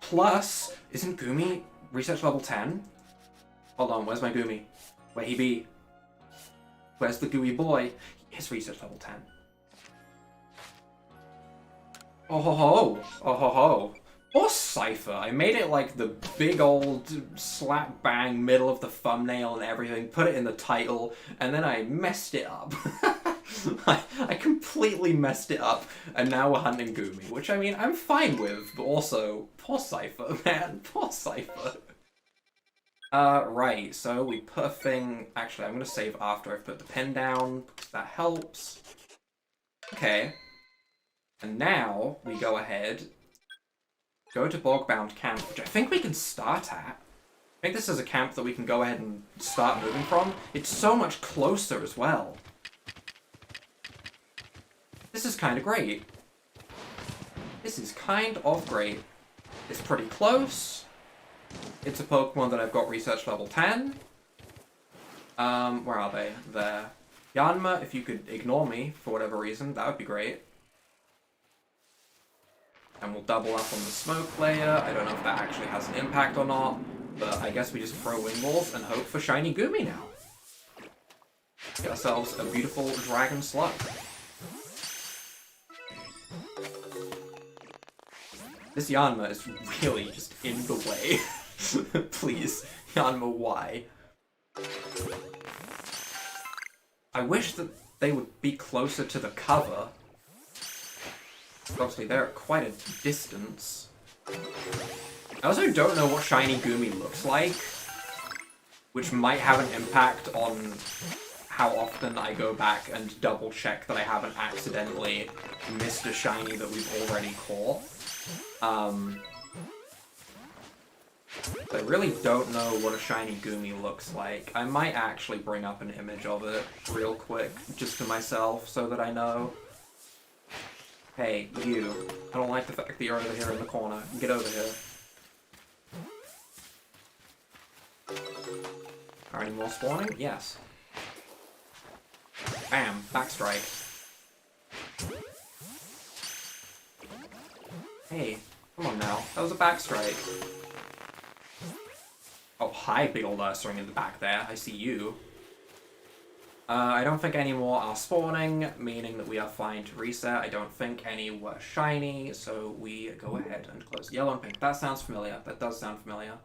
plus, isn't Goomy research level 10? Hold on, where's my Goomy? Where he be? Where's the gooey boy? He is research level 10. Oh ho ho! Oh ho ho! Poor Scyther. I made it like the big old slap bang middle of the thumbnail and everything, put it in the title, and then I messed it up. I completely messed it up, and now we're hunting Goomy, which I mean, I'm fine with, but also, poor Scyther, man. Poor Scyther. Right, so we put a thing... Actually, I'm gonna save after I've put the pen down, because that helps. Okay. And now, we go ahead, go to Bogbound Camp, which I think we can start at. I think this is a camp that we can go ahead and start moving from. It's so much closer as well. This is kind of great. This is kind of great. It's pretty close. It's a Pokemon that I've got research level 10. Where are they? There. Yanma, if you could ignore me for whatever reason, that would be great. And we'll double up on the smoke layer. I don't know if that actually has an impact or not, but I guess we just throw wingballs and hope for shiny Goomy now. Get ourselves a beautiful dragon slug. This Yanma is really just in the way. Please, Yanma, why? I wish that they would be closer to the cover. Obviously, they're at quite a distance. I also don't know what shiny Goomy looks like, which might have an impact on how often I go back and double check that I haven't accidentally missed a shiny that we've already caught. I really don't know what a shiny Goomy looks like. I might actually bring up an image of it real quick, just to myself, so that I know. Hey, you. I don't like the fact that you're over here in the corner. Get over here. Are any more spawning? Yes. Bam! Backstrike. Hey, come on now. That was a backstrike. Oh, hi, big old Ursaring in the back there. I see you. I don't think any more are spawning, meaning that we are fine to reset. I don't think any were shiny, so we go ahead and close. Yellow and pink. That sounds familiar. That does sound familiar.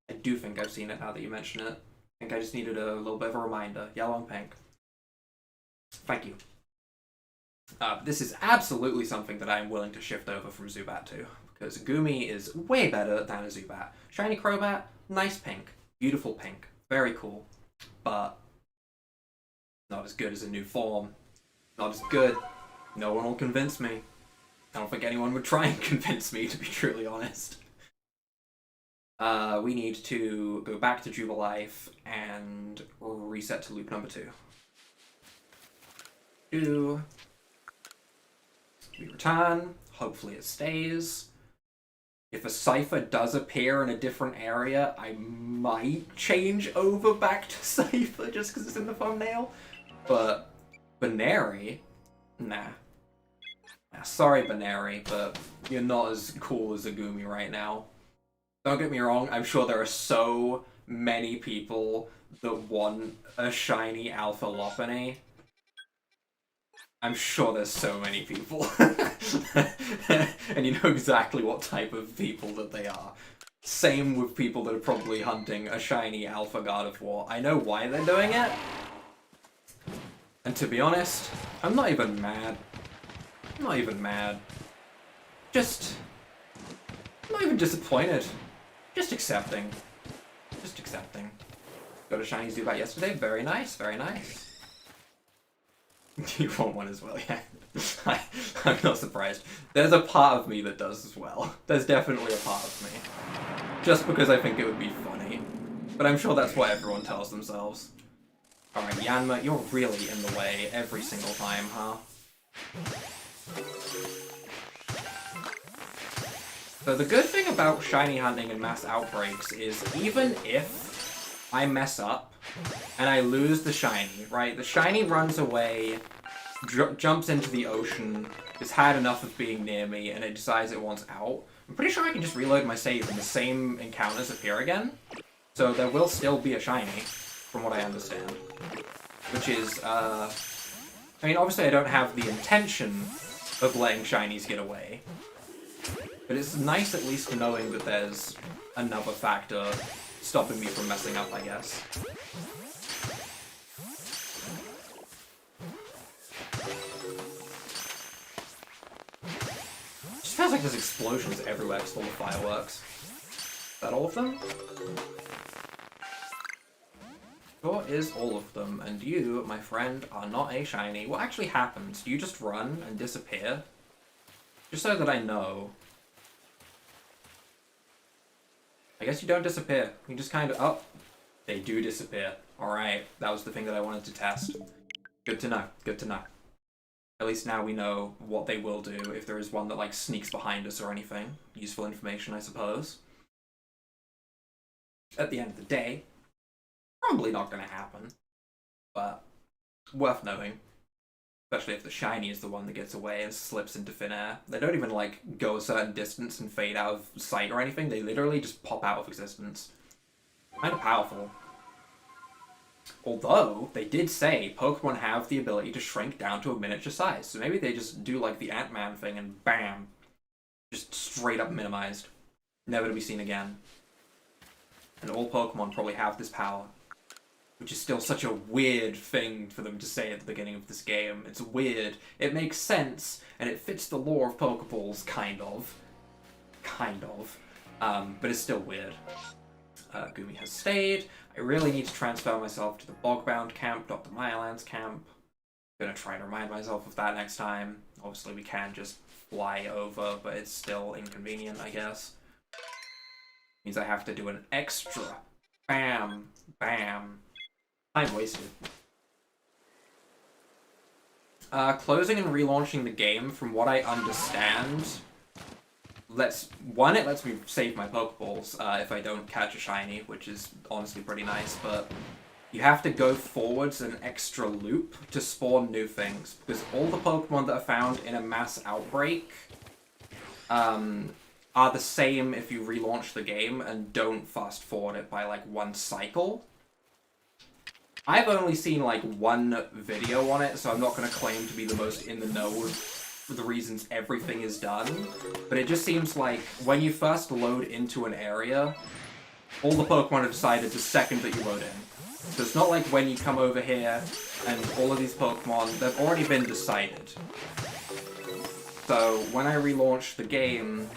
I do think I've seen it now that you mention it. I think I just needed a little bit of a reminder. Yellow and pink. Thank you. This is absolutely something that I'm willing to shift over from Zubat to, because Goomy is way better than a Zubat. Shiny Crobat, nice pink. Beautiful pink. Very cool. But not as good as a new form. Not as good. No one will convince me. I don't think anyone would try and convince me, to be truly honest. We need to go back to Jubilife and reset to loop number 2. We return. Hopefully it stays. If a Scyther does appear in a different area, I might change over back to Scyther just because it's in the thumbnail. But Baneri? Nah. Sorry, Baneri, but you're not as cool as a Goomy right now. Don't get me wrong, I'm sure there are so many people that want a shiny Alpha Lopunny. I'm sure there's so many people. And you know exactly what type of people that they are. Same with people that are probably hunting a shiny Alpha Gardevoir. I know why they're doing it. And to be honest, I'm not even mad. I'm not even mad. Just... I'm not even disappointed. Just accepting. Just accepting. Got a shiny Zubat yesterday. Very nice, very nice. You want one as well, yeah. I'm not surprised. There's a part of me that does as well. There's definitely a part of me. Just because I think it would be funny. But I'm sure that's what everyone tells themselves. Alright, Yanma, you're really in the way every single time, huh? So the good thing about shiny hunting and mass outbreaks is even if I mess up and I lose the shiny, right? The shiny runs away, jumps into the ocean, has had enough of being near me, and it decides it wants out. I'm pretty sure I can just reload my save and the same encounters appear again. So there will still be a shiny, from what I understand. Which is, I mean, obviously I don't have the intention of letting shinies get away. But it's nice at least knowing that there's another factor stopping me from messing up, I guess. It just feels like there's explosions everywhere full of fireworks. Is that all of them? Sure is all of them, and you, my friend, are not a shiny. What actually happens? Do you just run and disappear? Just so that I know. I guess you don't disappear. You just kind of... Oh, they do disappear. Alright, that was the thing that I wanted to test. Good to know. Good to know. At least now we know what they will do if there is one that, like, sneaks behind us or anything. Useful information, I suppose. At the end of the day, probably not going to happen. But, worth knowing. Especially if the shiny is the one that gets away and slips into thin air. They don't even, like, go a certain distance and fade out of sight or anything. They literally just pop out of existence. Kind of powerful. Although, they did say Pokemon have the ability to shrink down to a miniature size. So maybe they just do, like, the Ant-Man thing and bam! Just straight up minimized. Never to be seen again. And all Pokemon probably have this power. Which is still such a weird thing for them to say at the beginning of this game. It's weird. It makes sense, and it fits the lore of Pokeballs, kind of. Kind of. But it's still weird. Goomy has stayed. I really need to transfer myself to the Bogbound camp, not the Myalands camp. I'm gonna try to remind myself of that next time. Obviously we can just fly over, but it's still inconvenient, I guess. Means I have to do an extra bam, bam. Time wasted. Closing and relaunching the game, from what I understand, it lets me save my Pokeballs if I don't catch a shiny, which is honestly pretty nice, but you have to go forwards an extra loop to spawn new things, because all the Pokemon that are found in a Mass Outbreak are the same if you relaunch the game and don't fast forward it by like one cycle. I've only seen like one video on it, so I'm not going to claim to be the most in the know for the reasons everything is done, but it just seems like when you first load into an area, all the Pokemon are decided the second that you load in. So it's not like when you come over here and all of these Pokemon, they've already been decided. So when I relaunch the game...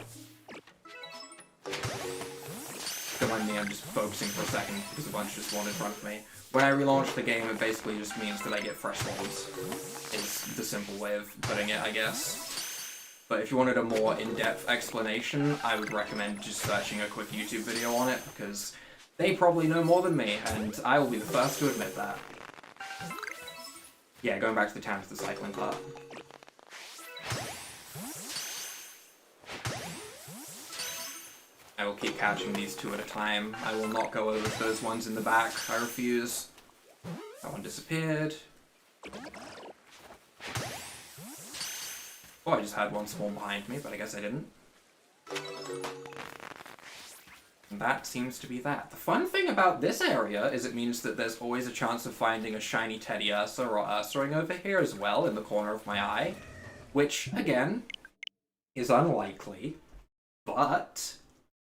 Don't mind me, I'm just focusing for a second because a bunch just spawned in front of me. When I relaunch the game, it basically just means that I get fresh ones. Is the simple way of putting it, I guess. But if you wanted a more in-depth explanation, I would recommend just searching a quick YouTube video on it, because they probably know more than me, and I will be the first to admit that. Yeah, going back to the town to the cycling part. I will keep catching these two at a time. I will not go over those ones in the back. I refuse. That one disappeared. Oh, I just had one spawn behind me, but I guess I didn't. And that seems to be that. The fun thing about this area is it means that there's always a chance of finding a shiny Teddiursa or Ursaring over here as well, in the corner of my eye. Which, again, is unlikely, but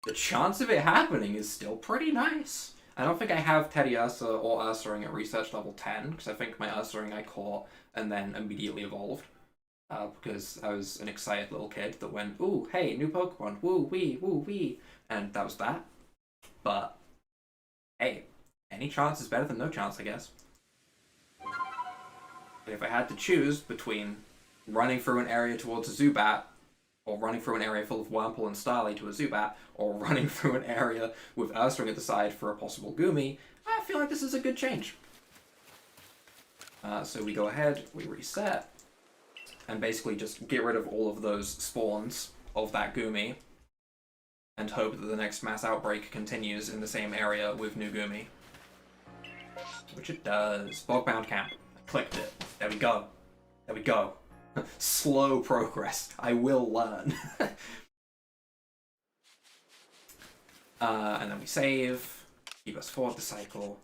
the chance of it happening is still pretty nice. I don't think I have Teddiursa or Ursaring at research level 10, because I think my Ursaring I caught and then immediately evolved. Because I was an excited little kid that went, ooh, hey, new Pokemon, woo wee, and that was that. But, hey, any chance is better than no chance, I guess. But if I had to choose between running through an area towards a Zubat, or running through an area full of Wurmple and Starly to a Zubat, or running through an area with Ursaring at the side for a possible Goomy, I feel like this is a good change. So we go ahead, we reset, and basically just get rid of all of those spawns of that Goomy, and hope that the next Mass Outbreak continues in the same area with new Goomy. Which it does. Bogbound Camp. I clicked it. There we go. There we go. Slow progress. I will learn. And then we save. Keep us forward the cycle.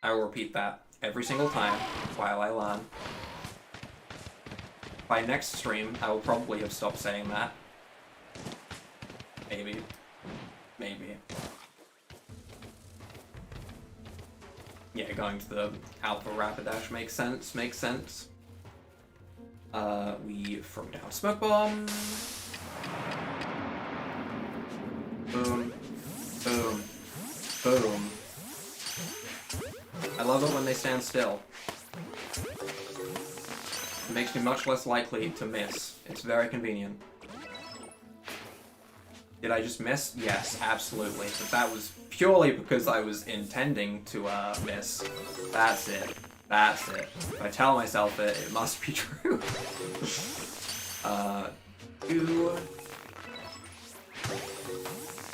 I will repeat that every single time while I learn. By next stream, I will probably have stopped saying that. Maybe. Maybe. Yeah, going to the Alpha Rapidash makes sense. Makes sense. We throw down Smoke Bomb. Boom. Boom. Boom. I love it when they stand still. It makes me much less likely to miss. It's very convenient. Did I just miss? Yes, absolutely. But that was purely because I was intending to miss. That's it. That's it. If I tell myself it, it must be true. Two.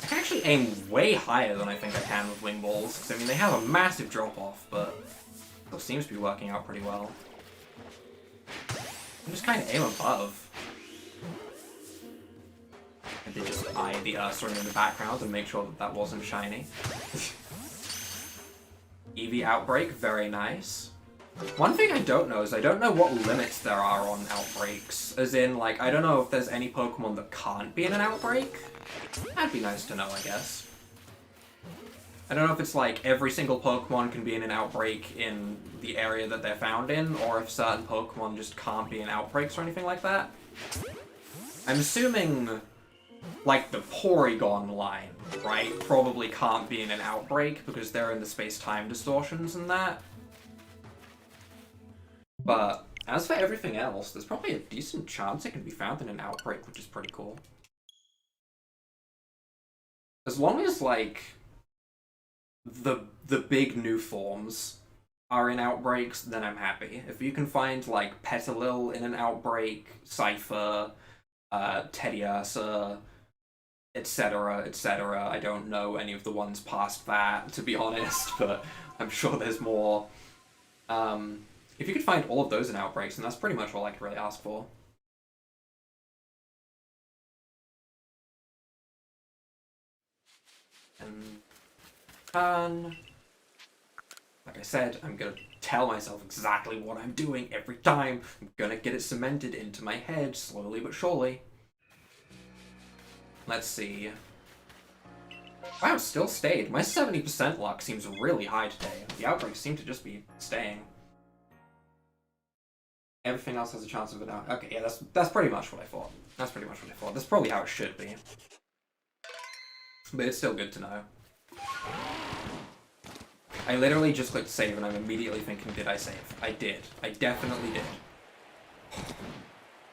I can actually aim way higher than I think I can with wingballs. Because, I mean, they have a massive drop-off, but it still seems to be working out pretty well. I'm just kind of aim above. I did just eye the Ursaring in the background and make sure that that wasn't shiny. Eevee Outbreak, very nice. One thing I don't know is I don't know what limits there are on outbreaks. As in, like, I don't know if there's any Pokemon that can't be in an outbreak. That'd be nice to know, I guess. I don't know if it's like every single Pokemon can be in an outbreak in the area that they're found in, or if certain Pokemon just can't be in outbreaks or anything like that. I'm assuming, like, the Porygon line, right, probably can't be in an outbreak because they're in the space-time distortions and that. But as for everything else, there's probably a decent chance it can be found in an outbreak, which is pretty cool. As long as, like, the big new forms are in outbreaks, then I'm happy. If you can find, like, Petalil in an outbreak, Scyther, Teddiursa, etc., etc. I don't know any of the ones past that, to be honest, but I'm sure there's more. If you could find all of those in outbreaks, then that's pretty much all I could really ask for. And like I said, I'm gonna tell myself exactly what I'm doing every time. I'm gonna get it cemented into my head, slowly but surely. Let's see. Wow, still stayed. My 70% luck seems really high today. The outbreaks seem to just be staying. Everything else has a chance of it out. Okay, yeah, that's pretty much what I thought. That's pretty much what I thought. That's probably how it should be. But it's still good to know. I literally just clicked save and I'm immediately thinking, did I save? I did. I definitely did.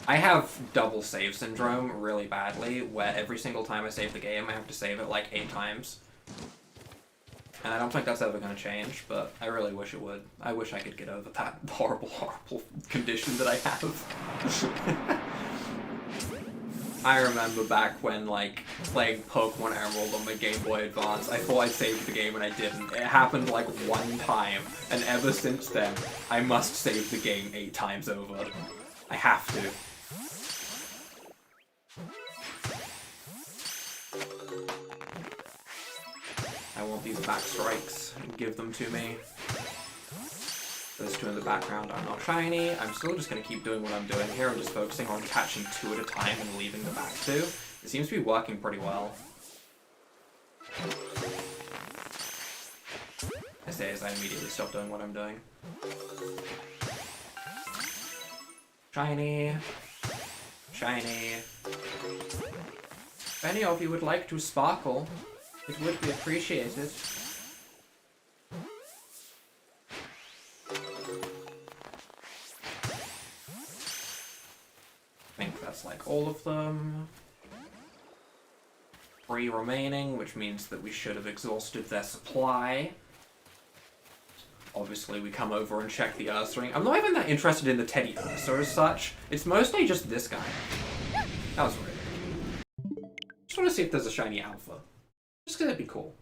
I have double save syndrome really badly, where every single time I save the game, I have to save it like 8 times. And I don't think that's ever going to change, but I really wish it would. I wish I could get over that horrible, horrible condition that I have. I remember back when, like, playing Pokemon Emerald on my Game Boy Advance, I thought I saved the game and I didn't. It happened, like, 1 time, and ever since then, I must save the game 8 times over. I have to. I want these back strikes. Give them to me. Those 2 in the background are not shiny. I'm still just going to keep doing what I'm doing here. I'm just focusing on catching 2 at a time and leaving the back 2. It seems to be working pretty well. I say as I immediately stop doing what I'm doing. Shiny. Shiny. If any of you would like to sparkle, it would be appreciated. I think that's like all of them. 3 remaining, which means that we should have exhausted their supply. Obviously, we come over and check the Ursaring. I'm not even that interested in the Teddiursa as such. It's mostly just this guy. That was weird. Just want to see if there's a shiny alpha. Just because it'd be cool.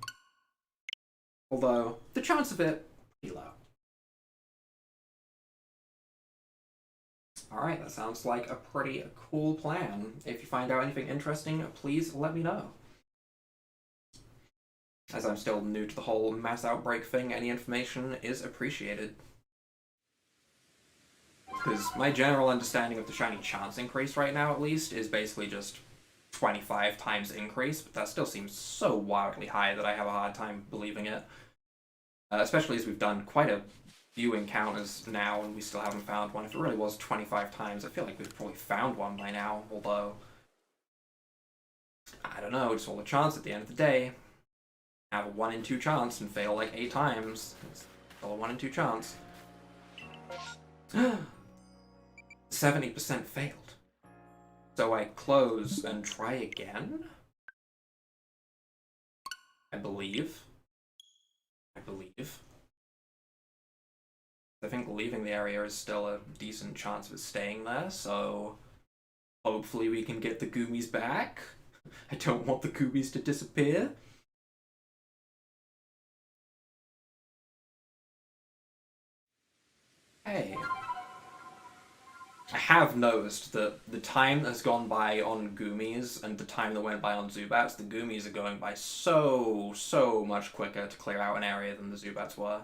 Although, the chance of it, pretty low. Alright, that sounds like a pretty cool plan. If you find out anything interesting, please let me know. As I'm still new to the whole Mass Outbreak thing, any information is appreciated. Because my general understanding of the shiny chance increase right now, at least, is basically just 25 times increase, but that still seems so wildly high that I have a hard time believing it. Especially as we've done quite a few encounters now, and we still haven't found one. If it really was 25 times, I feel like we've probably found one by now, although... I don't know, it's all a chance at the end of the day. Have a 1 in 2 chance and fail like 8 times. It's all a 1 in 2 chance. 70% failed. So I close and try again? I believe. I think leaving the area is still a decent chance of it staying there, so hopefully we can get the Goomies back. I don't want the Goomies to disappear. Hey. I have noticed that the time that has gone by on Goomies and the time that went by on Zubats, the Goomies are going by so much quicker to clear out an area than the Zubats were.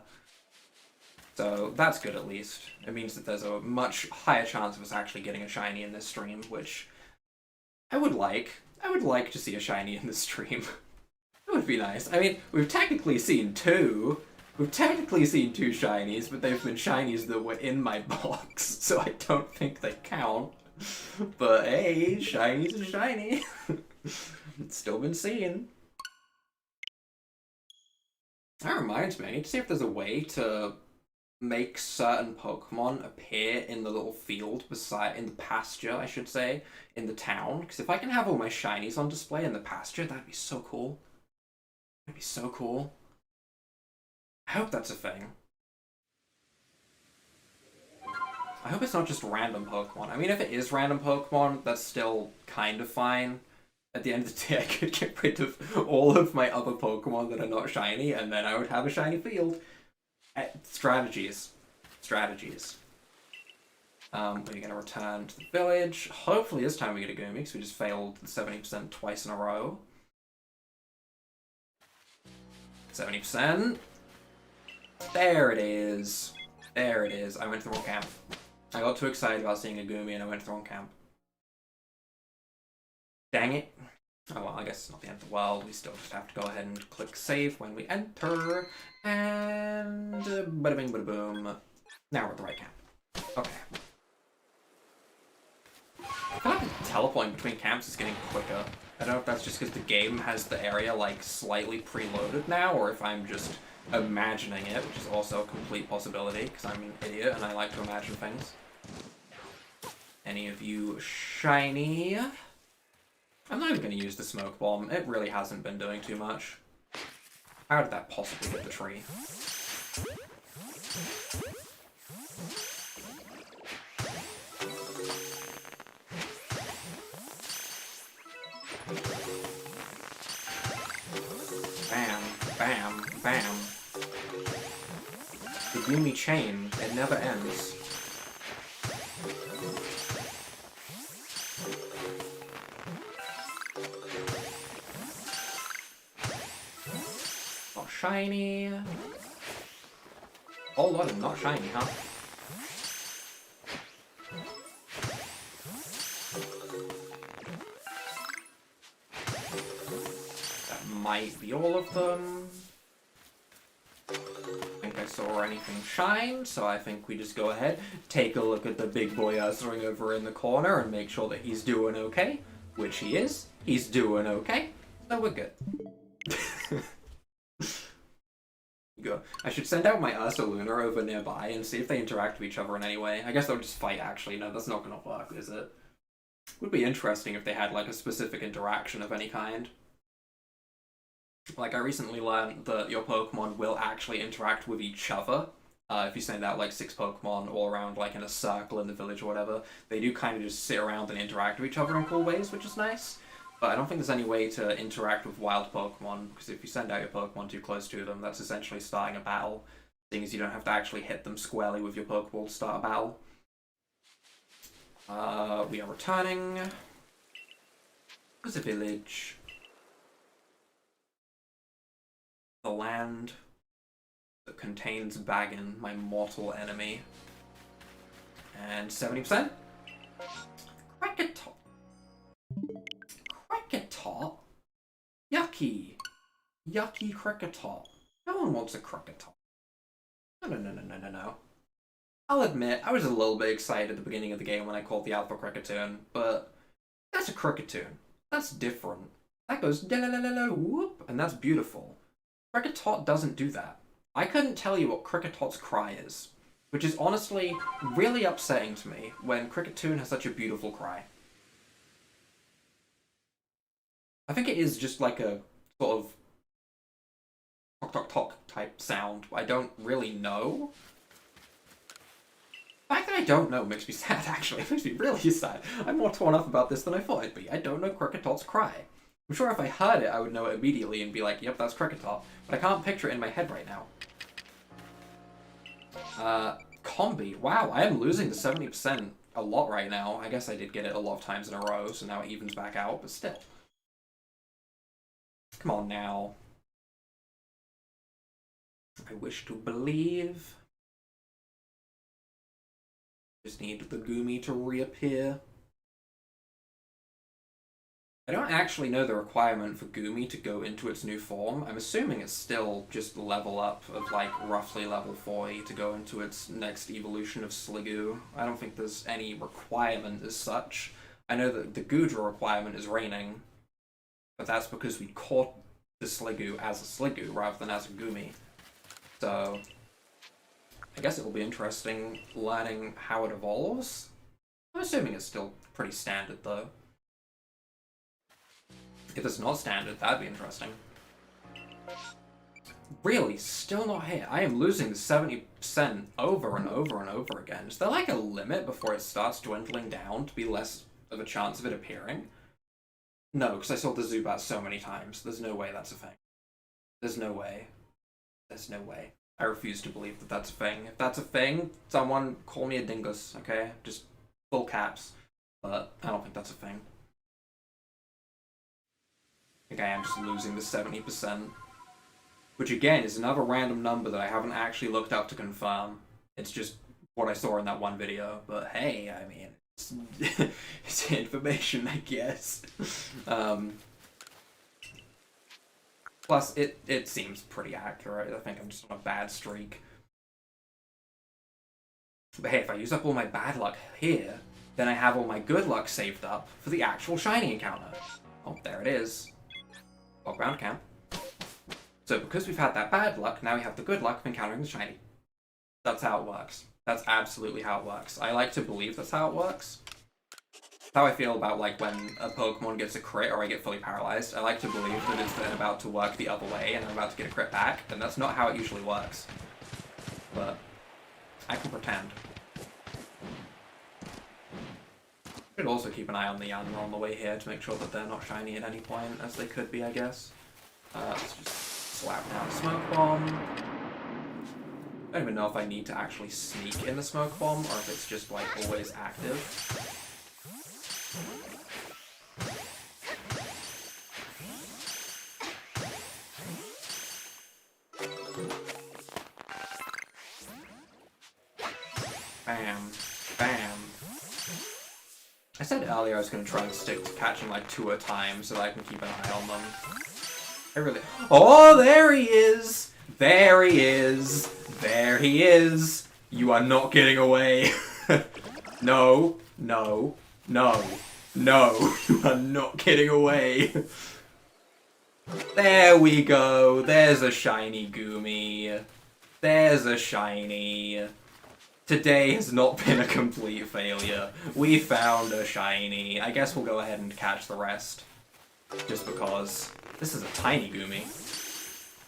So that's good at least. It means that there's a much higher chance of us actually getting a shiny in this stream, which I would like. I would like to see a shiny in this stream. That would be nice. I mean, we've technically seen two. We've technically seen two shinies, but they've been shinies that were in my box, so I don't think they count. But hey, shiny's a shiny. It's still been seen. That reminds me, I need to see if there's a way to make certain Pokemon appear in the little field beside, in the pasture, I should say, in the town. Because if I can have all my shinies on display in the pasture, that'd be so cool. That'd be so cool. I hope that's a thing. I hope it's not just random Pokemon. I mean, if it is random Pokemon, that's still kind of fine. At the end of the day, I could get rid of all of my other Pokemon that are not shiny, and then I would have a shiny field. Strategies. Strategies. We're gonna return to the village. Hopefully this time we get a Goomy, because we just failed the 70% twice in a row. 70%. There it is. There it is. I went to the wrong camp. I got too excited about seeing a Goomy and I went to the wrong camp. Dang it. Oh well, I guess it's not the end of the world. We still just have to go ahead and click save when we enter. And bada bing bada boom. Now we're at the right camp. Okay. I feel like teleporting between camps is getting quicker. I don't know if that's just because the game has the area like slightly preloaded now, or if I'm just imagining it, which is also a complete possibility, because I'm an idiot and I like to imagine things. Any of you shiny? I'm not even going to use the smoke bomb. It really hasn't been doing too much. How did that possibly hit the tree? Bam, bam, bam. The Goomy chain, it never ends. Not shiny. Oh, lot of not shiny, huh? Might be all of them. I think I saw anything shine, so I think we just go ahead, take a look at the big boy Ursaring over in the corner and make sure that he's doing okay, which he is. He's doing okay, so we're good. Go. I should send out my Ursaluna over nearby and see if they interact with each other in any way. I guess they'll just fight, actually. No, that's not gonna work, is it? Would be interesting if they had, like, a specific interaction of any kind. Like, I recently learned that your Pokemon will actually interact with each other. If you send out, like, 6 Pokemon all around, like, in a circle in the village or whatever, they do kind of just sit around and interact with each other in cool ways, which is nice. But I don't think there's any way to interact with wild Pokemon, because if you send out your Pokemon too close to them, that's essentially starting a battle, seeing as you don't have to actually hit them squarely with your Pokeball to start a battle. We are returning. There's a village. The land that contains Baggin, my mortal enemy. And 70%? Cricketot. Cricketot? Yucky. Yucky Cricketot. No one wants a Cricketot. No. I'll admit, I was a little bit excited at the beginning of the game when I called the Alpha Cricketune, but that's a Cricketune. That's different. That goes whoop, and that's beautiful. Cricketot doesn't do that. I couldn't tell you what Cricketot's cry is, which is honestly really upsetting to me when Cricketune has such a beautiful cry. I think it is just like a sort of talk talk talk type sound. I don't really know. The fact that I don't know makes me sad, actually. It makes me really sad. I'm more torn up about this than I thought I'd be. I don't know Cricketot's cry. I'm sure if I heard it, I would know it immediately and be like, yep, that's Cricketot. But I can't picture it in my head right now. Combi. Wow, I am losing to 70% a lot right now. I guess I did get it a lot of times in a row, so now it evens back out, but still. Come on now. I wish to believe. Just need the Goomy to reappear. I don't actually know the requirement for Goomy to go into its new form. I'm assuming it's still just level up of like roughly level 40 to go into its next evolution of Sliggoo. I don't think there's any requirement as such. I know that the Goodra requirement is raining, but that's because we caught the Sliggoo as a Sliggoo rather than as a Goomy. So I guess it will be interesting learning how it evolves. I'm assuming it's still pretty standard though. If it's not standard, that'd be interesting. Really, still not here. I am losing the 70% over and over and over again. Is there like a limit before it starts dwindling down to be less of a chance of it appearing? No, because I saw the Zubat so many times. There's no way that's a thing. There's no way. There's no way. I refuse to believe that that's a thing. If that's a thing, someone call me a dingus, okay? Just full caps. But I don't think that's a thing. I think I am just losing the 70%. Which again is another random number that I haven't actually looked up to confirm. It's just what I saw in that one video. But hey, I mean, it's information, I guess. Plus, it seems pretty accurate. I think I'm just on a bad streak. But hey, if I use up all my bad luck here, then I have all my good luck saved up for the actual shiny encounter. Oh, there it is. Walk around camp. So because we've had that bad luck, now we have the good luck of encountering the shiny. That's how it works. That's absolutely how it works. I like to believe that's how it works. That's how I feel about like when a Pokemon gets a crit or I get fully paralyzed. I like to believe that it's then about to work the other way and I'm about to get a crit back, and that's not how it usually works. But I can pretend. Should also keep an eye on the Yanma on the way here to make sure that they're not shiny at any point, as they could be, I guess. Let's just slap down the Smoke Bomb. I don't even know if I need to actually sneak in the Smoke Bomb, or if it's just, like, always active. Bam. Bam. I said earlier I was going to try and stick to catching like 2 at a time so that I can keep an eye on them. I really... Oh, there he is! There he is! There he is! You are not getting away! No, no, no, no, you are not getting away! There we go! There's a shiny Goomy. There's a shiny. Today has not been a complete failure. We found a shiny. I guess we'll go ahead and catch the rest. Just because. This is a tiny Goomy.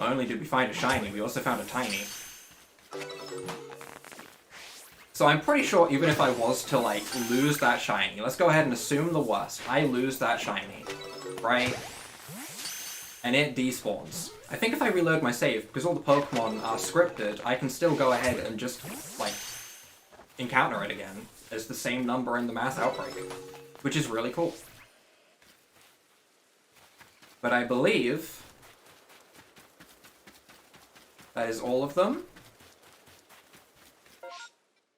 Not only did we find a shiny, we also found a tiny. So I'm pretty sure even if I was to, like, lose that shiny, let's go ahead and assume the worst. I lose that shiny, right? And it despawns. I think if I reload my save, because all the Pokemon are scripted, I can still go ahead and just, like, encounter it again as the same number in the Mass Outbreak, which is really cool. But I believe that is all of them.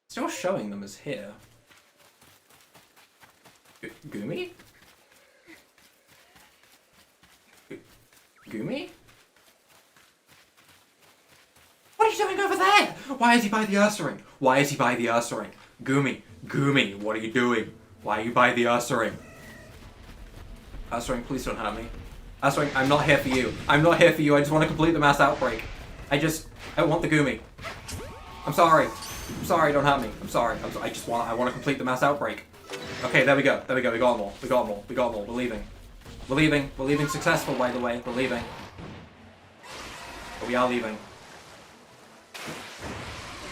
Still showing them as here. Goomy? Goomy? What are you doing over there? Why is he by the Ursaring? Why is he by the Ursaring? Goomy, Goomy, what are you doing? Why are you by the Ursaring? Ursaring, please don't hurt me. Ursaring, I'm not here for you. I'm not here for you. I just want to complete the Mass Outbreak. I want the Goomy. I'm sorry. I'm sorry, don't hurt me. I'm sorry. I want to complete the Mass Outbreak. Okay, there we go. There we go. We got them all. We got them all. We got them all. We're leaving. We're leaving. We're leaving successful, by the way. We're leaving. But we are leaving.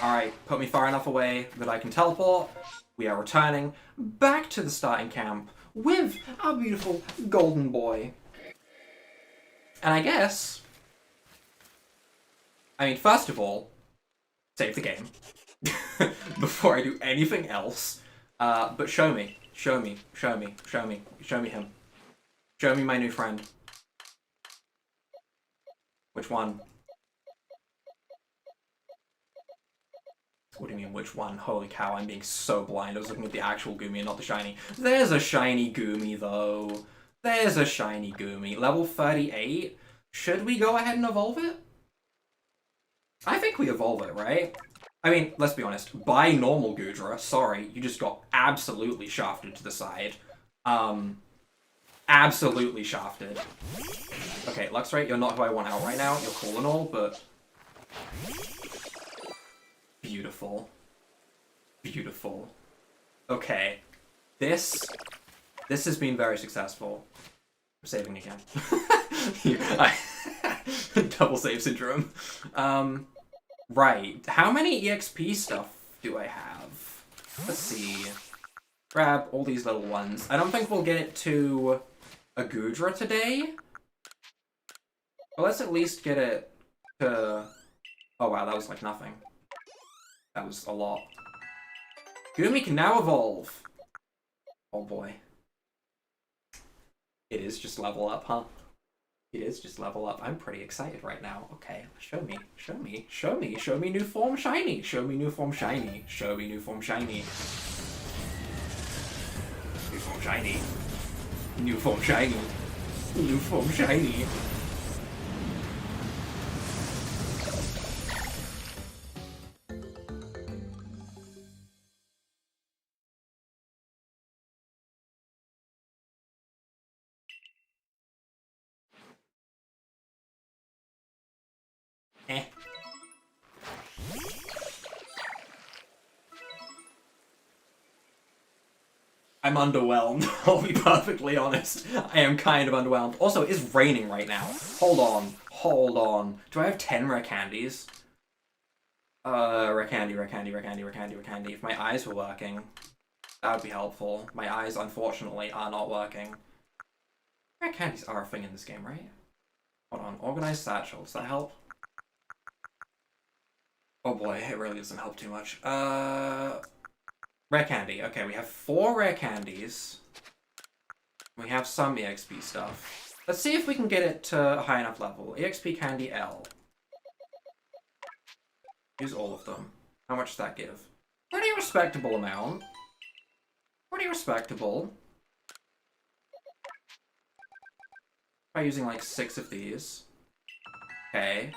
Alright, put me far enough away that I can teleport. We are returning back to the starting camp with our beautiful golden boy. And I guess... I mean, first of all, save the game. Before I do anything else. But show me. Show me. Show me. Show me. Show me him. Show me my new friend. Which one? What do you mean, which one? Holy cow, I'm being so blind. I was looking at the actual Goomy and not the shiny. There's a shiny Goomy, though. There's a shiny Goomy. Level 38? Should we go ahead and evolve it? I think we evolve it, right? I mean, let's be honest. By normal Goodra, sorry, you just got absolutely shafted to the side. Absolutely shafted. Okay, Luxray, you're not who I want out right now. You're cool and all, but... Beautiful. Beautiful. Okay. This has been very successful. I'm saving again. Double save syndrome. Right. How many EXP stuff do I have? Let's see. Grab all these little ones. I don't think we'll get it to a Goodra today. But let's at least get it to... Oh wow, that was like nothing. That was a lot. Goomy can now evolve. Oh boy. It is just level up, huh? It is just level up. I'm pretty excited right now. Okay, show me, show me, show me, show me new form shiny. Show me new form shiny. Show me new form shiny. New form shiny. New form shiny. New form shiny. Eh. I'm underwhelmed, I'll be perfectly honest. I am kind of underwhelmed. Also, it's raining right now. Hold on, hold on. Do I have 10 rare candies? Rare candy, rare candy, rare candy, rare candy, rare candy. If my eyes were working, that would be helpful. My eyes, unfortunately, are not working. Rare candies are a thing in this game, right? Hold on, organized satchel, does that help? Oh boy, it really doesn't help too much. Rare candy. Okay, we have 4 rare candies. We have some EXP stuff. Let's see if we can get it to a high enough level. EXP candy L. Use all of them. How much does that give? Pretty respectable amount. Pretty respectable. By using like 6 of these. Okay.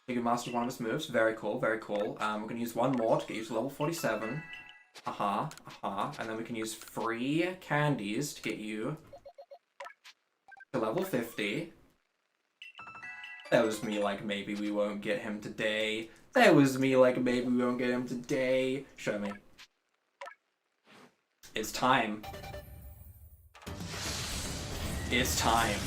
You can master one of his moves. Very cool, very cool. We're going to use one more to get you to level 47. And then we can use free candies to get you to level 50. That was me like, maybe we won't get him today. That was me like, maybe we won't get him today. Show me. It's time. It's time.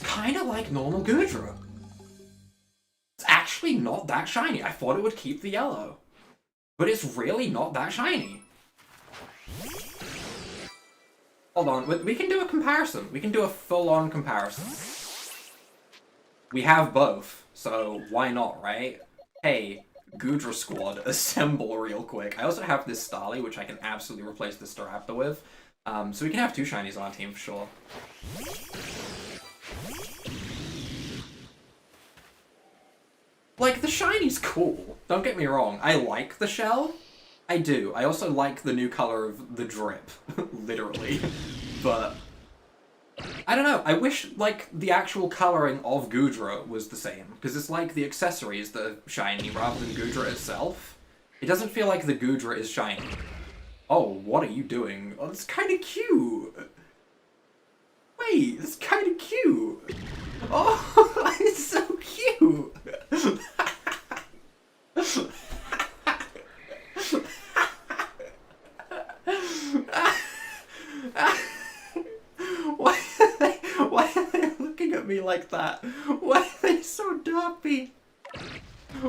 Kind of like normal Goodra. It's actually not that shiny. I thought it would keep the yellow. But it's really not that shiny. Hold on, we can do a comparison. We can do a full-on comparison. We have both, so why not, right? Hey, Goodra squad, assemble real quick. I also have this Starly, which I can absolutely replace this Staraptor with. So we can have 2 shinies on our team for sure. Like, the shiny's cool. Don't get me wrong. I like the shell. I do. I also like the new color of the drip. Literally. But... I don't know. I wish, like, the actual coloring of Goodra was the same. Because it's like the accessories that are shiny rather than Goodra itself. It doesn't feel like the Goodra is shiny. Oh, what are you doing? Oh, it's kind of cute. Wait, it's kind of cute. Oh, it's so cute. Why are they looking at me like that? Why are they so derpy?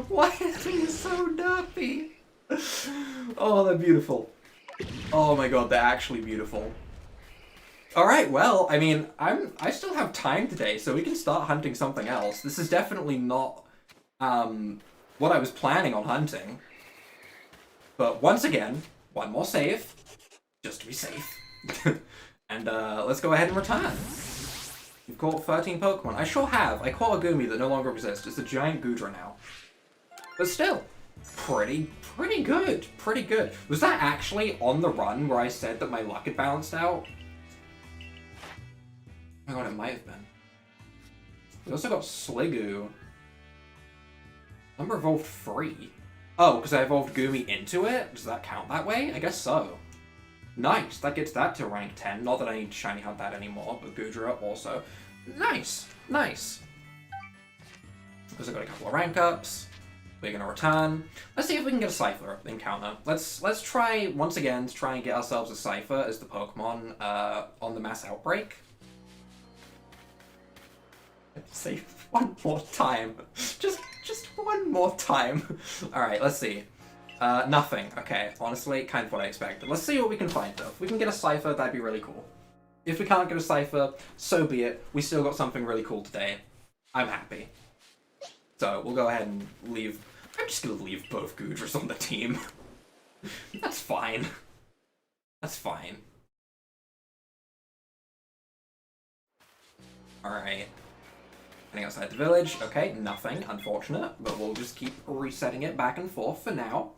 Why are they so derpy? Oh, they're beautiful. Oh my god, they're actually beautiful. Alright, well, I mean, I still have time today, so we can start hunting something else. This is definitely not, what I was planning on hunting. But once again, one more save, just to be safe. And, let's go ahead and return. You've caught 13 Pokemon. I sure have. I caught a Goomy that no longer exists. It's a giant Goodra now. But still, pretty good. Pretty good. Was that actually on the run where I said that my luck had balanced out? Oh my god, it might have been. We also got Sliggoo. Number evolved 3. Oh, because I evolved Goomy into it? Does that count that way? I guess so. Nice, that gets that to rank 10. Not that I need to shiny hunt that anymore, but Goodra also. Nice, nice. Because I got a couple of rank ups. We're gonna return. Let's see if we can get a Scyther encounter. Let's try once again to try and get ourselves a Scyther as the Pokemon on the Mass Outbreak. Say one more time. Just one more time. Alright, let's see. Nothing. Okay, honestly, kind of what I expected. Let's see what we can find, though. If we can get a Scyther, that'd be really cool. If we can't get a Scyther, so be it. We still got something really cool today. I'm happy. So, we'll go ahead and leave... I'm just gonna leave both Goodras on the team. That's fine. That's fine. Alright. Heading outside the village. Okay, nothing. Unfortunate. But we'll just keep resetting it back and forth for now.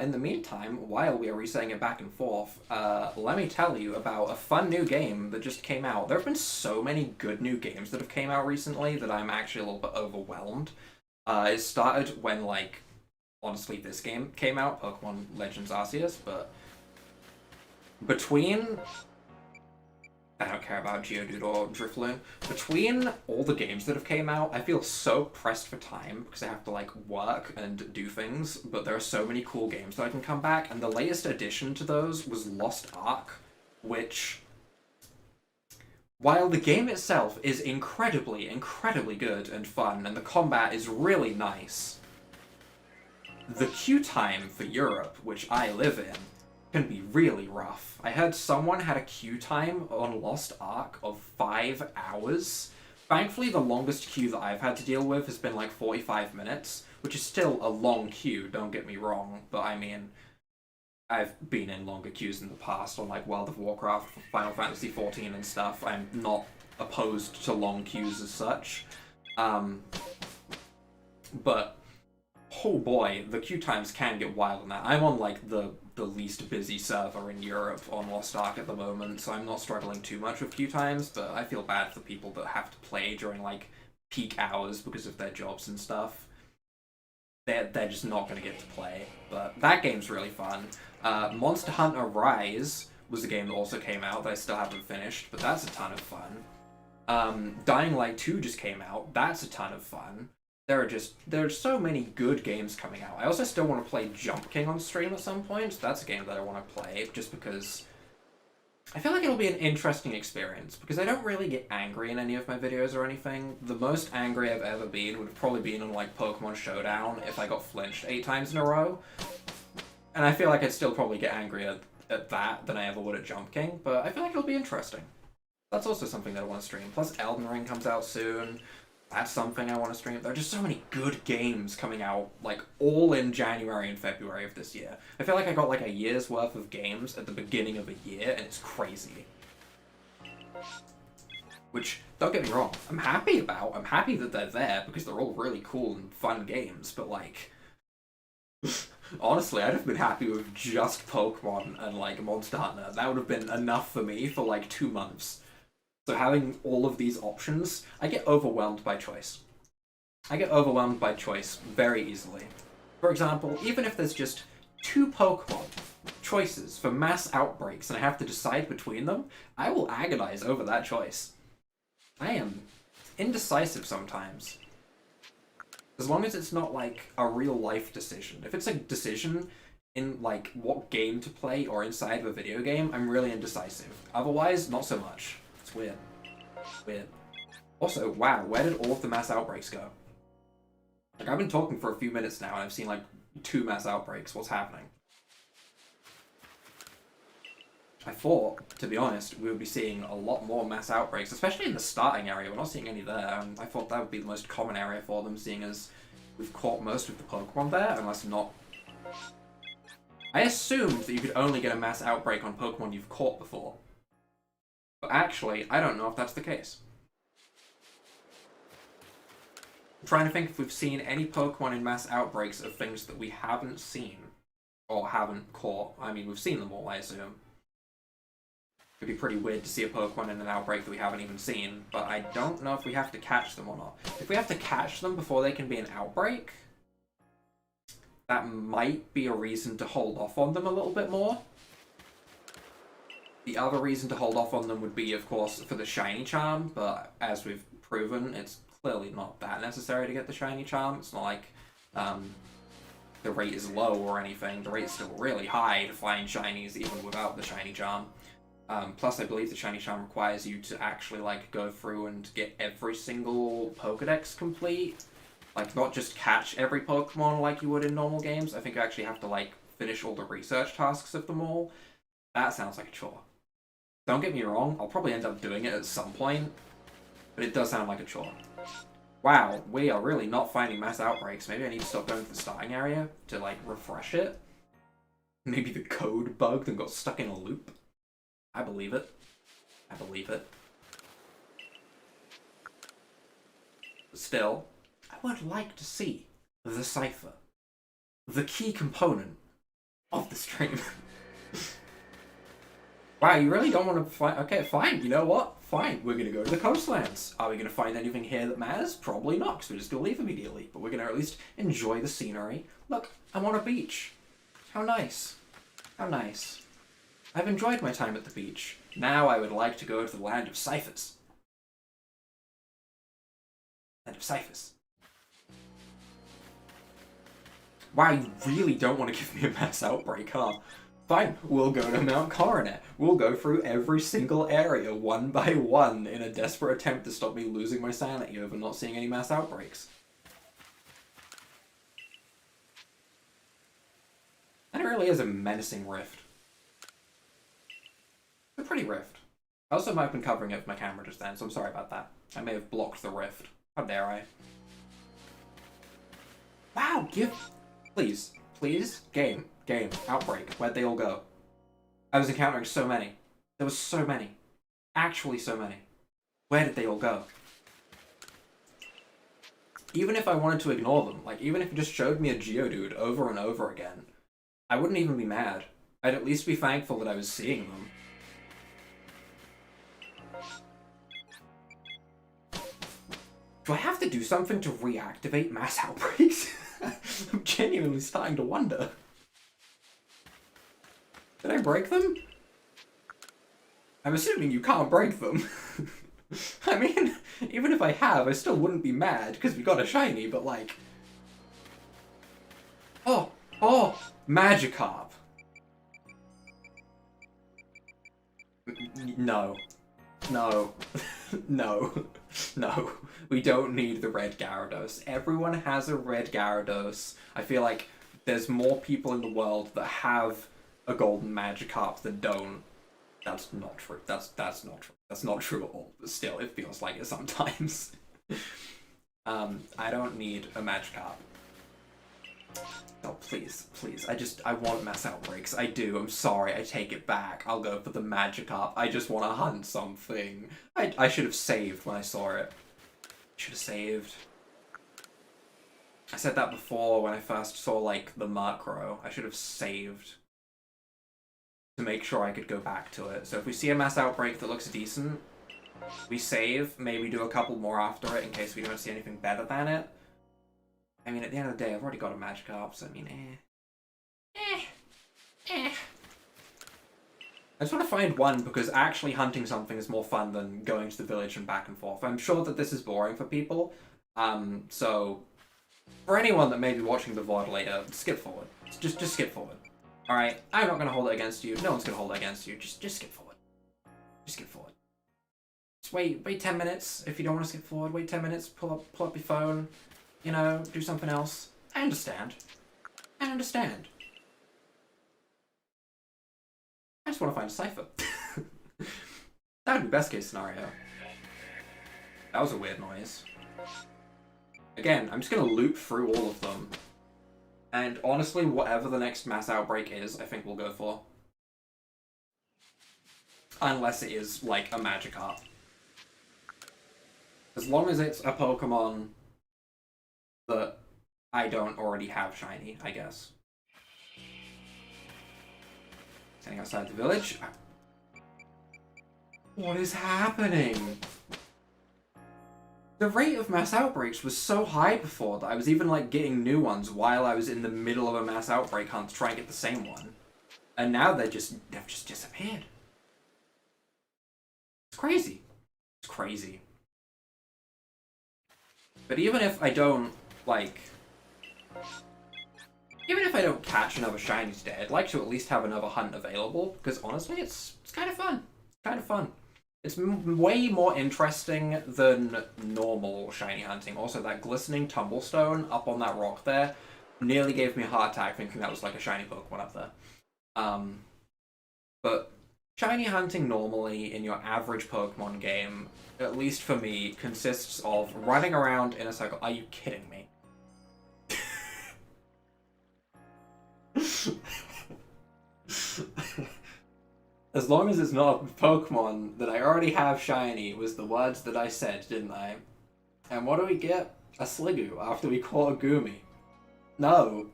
In the meantime, while we are resetting it back and forth, let me tell you about a fun new game that just came out. There have been so many good new games that have came out recently that I'm actually a little bit overwhelmed. It started when, like, honestly, this game came out, Pokemon Legends Arceus, but between... I don't care about Geodude or Drifloon. Between all the games that have came out, I feel so pressed for time because I have to, like, work and do things, but there are so many cool games that I can come back, and the latest addition to those was Lost Ark, which, while the game itself is incredibly good and fun, and the combat is really nice, the queue time for Europe, which I live in, can be really rough. I heard someone had a queue time on Lost Ark of 5 hours. Thankfully, the longest queue that I've had to deal with has been like 45 minutes, which is still a long queue, don't get me wrong, but I mean, I've been in longer queues in the past on like World of Warcraft, Final Fantasy XIV and stuff. I'm not opposed to long queues as such. But oh boy, the queue times can get wild on that. I'm on like the least busy server in Europe on Lost Ark at the moment, so I'm not struggling too much with queue times, but I feel bad for people that have to play during like peak hours because of their jobs and stuff. They're just not going to get to play, but that game's really fun. Monster Hunter Rise was a game that also came out that I still haven't finished, but that's a ton of fun. Dying Light 2 just came out, that's a ton of fun. There are so many good games coming out. I also still want to play Jump King on stream at some point. That's a game that I want to play, just because I feel like it'll be an interesting experience, because I don't really get angry in any of my videos or anything. The most angry I've ever been would have probably been on, like, Pokemon Showdown if I got flinched 8 times in a row. And I feel like I'd still probably get angrier at that than I ever would at Jump King, but I feel like it'll be interesting. That's also something that I want to stream. Plus, Elden Ring comes out soon. That's something I want to stream. There are just so many good games coming out, like, all in January and February of this year. I feel like I got, like, a year's worth of games at the beginning of a year, and it's crazy. Which, don't get me wrong, I'm happy about. I'm happy that they're there, because they're all really cool and fun games, but, like, honestly, I'd have been happy with just Pokemon and, like, Monster Hunter. That would have been enough for me for, like, 2 months. So having all of these options, I get overwhelmed by choice. I get overwhelmed by choice very easily. For example, even if there's just 2 Pokemon choices for Mass Outbreaks and I have to decide between them, I will agonize over that choice. I am indecisive sometimes. As long as it's not like a real life decision. If it's a decision in like what game to play or inside of a video game, I'm really indecisive. Otherwise, not so much. It's weird. Weird. Also, wow, where did all of the Mass Outbreaks go? Like, I've been talking for a few minutes now and I've seen like 2 Mass Outbreaks. What's happening? I thought, to be honest, we would be seeing a lot more mass outbreaks, especially in the starting area. We're not seeing any there, and I thought that would be the most common area for them, seeing as we've caught most of the Pokemon there, unless not. I assumed that you could only get a mass outbreak on Pokemon you've caught before. But actually, I don't know if that's the case. I'm trying to think if we've seen any Pokemon in mass outbreaks of things that we haven't seen. Or haven't caught. I mean, we've seen them all, I assume. It'd be pretty weird to see a Pokemon in an outbreak that we haven't even seen, but I don't know if we have to catch them or not. If we have to catch them before they can be an outbreak, that might be a reason to hold off on them a little bit more. The other reason to hold off on them would be, of course, for the Shiny Charm, but as we've proven, it's clearly not that necessary to get the Shiny Charm. It's not like the rate is low or anything. The rate's still really high to find Shinies even without the Shiny Charm. Plus, I believe the Shiny Charm requires you to actually, like, go through and get every single Pokedex complete. Like, not just catch every Pokemon like you would in normal games. I think you actually have to, like, finish all the research tasks of them all. That sounds like a chore. Don't get me wrong, I'll probably end up doing it at some point, but it does sound like a chore. Wow, we are really not finding mass outbreaks. Maybe I need to stop going to the starting area to, like, refresh it. Maybe the code bugged and got stuck in a loop. I believe it. I believe it. But still, I would like to see the Scyther. The key component of the stream. Wow, you really don't want to find... Okay, fine. You know what? Fine. We're going to go to the coastlands. Are we going to find anything here that matters? Probably not, because we're just going to leave immediately. But we're going to at least enjoy the scenery. Look, I'm on a beach. How nice. How nice. I've enjoyed my time at the beach. Now I would like to go to the land of Scythers. Land of Scythers. Wow, you really don't want to give me a mass outbreak, huh? Fine, we'll go to Mount Coronet. We'll go through every single area, one by one, in a desperate attempt to stop me losing my sanity over not seeing any mass outbreaks. And it really is a menacing rift. It's a pretty rift. I also might have been covering it with my camera just then, so I'm sorry about that. I may have blocked the rift. How dare I? Wow, Please. Please? Game. Outbreak. Where'd they all go? I was encountering so many. There was so many. Actually so many. Where did they all go? Even if I wanted to ignore them, like, even if it just showed me a Geodude over and over again, I wouldn't even be mad. I'd at least be thankful that I was seeing them. Do I have to do something to reactivate mass outbreaks? I'm genuinely starting to wonder. Did I break them? I'm assuming you can't break them. I mean, even if I have, I still wouldn't be mad, because we got a shiny, but like... Oh! Magikarp! No. No. We don't need the red Gyarados. Everyone has a red Gyarados. I feel like there's more people in the world that have a golden Magikarp that don't. That's not true. That's not true. That's not true at all. But still, it feels like it sometimes. I don't need a Magikarp. Oh, please. I want Mass Outbreaks. I do. I'm sorry. I take it back. I'll go for the Magikarp. I just want to hunt something. I should have saved when I saw it. Should have saved. I said that before when I first saw, like, the Murkrow. I should have saved to make sure I could go back to it. So if we see a Mass Outbreak that looks decent, we save, maybe do a couple more after it in case we don't see anything better than it. I mean, at the end of the day, I've already got a Magikarp, so I mean, I just want to find one, because actually hunting something is more fun than going to the village and back and forth. I'm sure that this is boring for people, so for anyone that may be watching the VOD later, skip forward. Just skip forward. Alright, I'm not going to hold it against you. No one's going to hold it against you. Just skip forward. Just skip forward. Just wait 10 minutes. If you don't want to skip forward, wait 10 minutes, pull up your phone, you know, do something else. I understand. I just want to find a Scyther. That would be best case scenario. That was a weird noise. Again, I'm just gonna loop through all of them. And honestly, whatever the next Mass Outbreak is, I think we'll go for. Unless it is, like, a Magikarp. As long as it's a Pokemon that I don't already have shiny, I guess. Standing outside the village. What is happening? The rate of Mass Outbreaks was so high before that I was even, like, getting new ones while I was in the middle of a Mass Outbreak hunt to try and get the same one. And now they've just disappeared. It's crazy. It's crazy. But even if I don't, like... Even if I don't catch another shiny today, I'd like to at least have another hunt available, because honestly, it's kind of fun. Kind of fun. It's way more interesting than normal shiny hunting. Also, that glistening tumblestone up on that rock there nearly gave me a heart attack thinking that was like a shiny Pokemon up there. But shiny hunting normally in your average Pokemon game, at least for me, consists of running around in a circle. Are you kidding me? As long as it's not a Pokemon that I already have shiny, was the words that I said, didn't I? And what do we get? A Sliggoo after we caught a Goomy. No.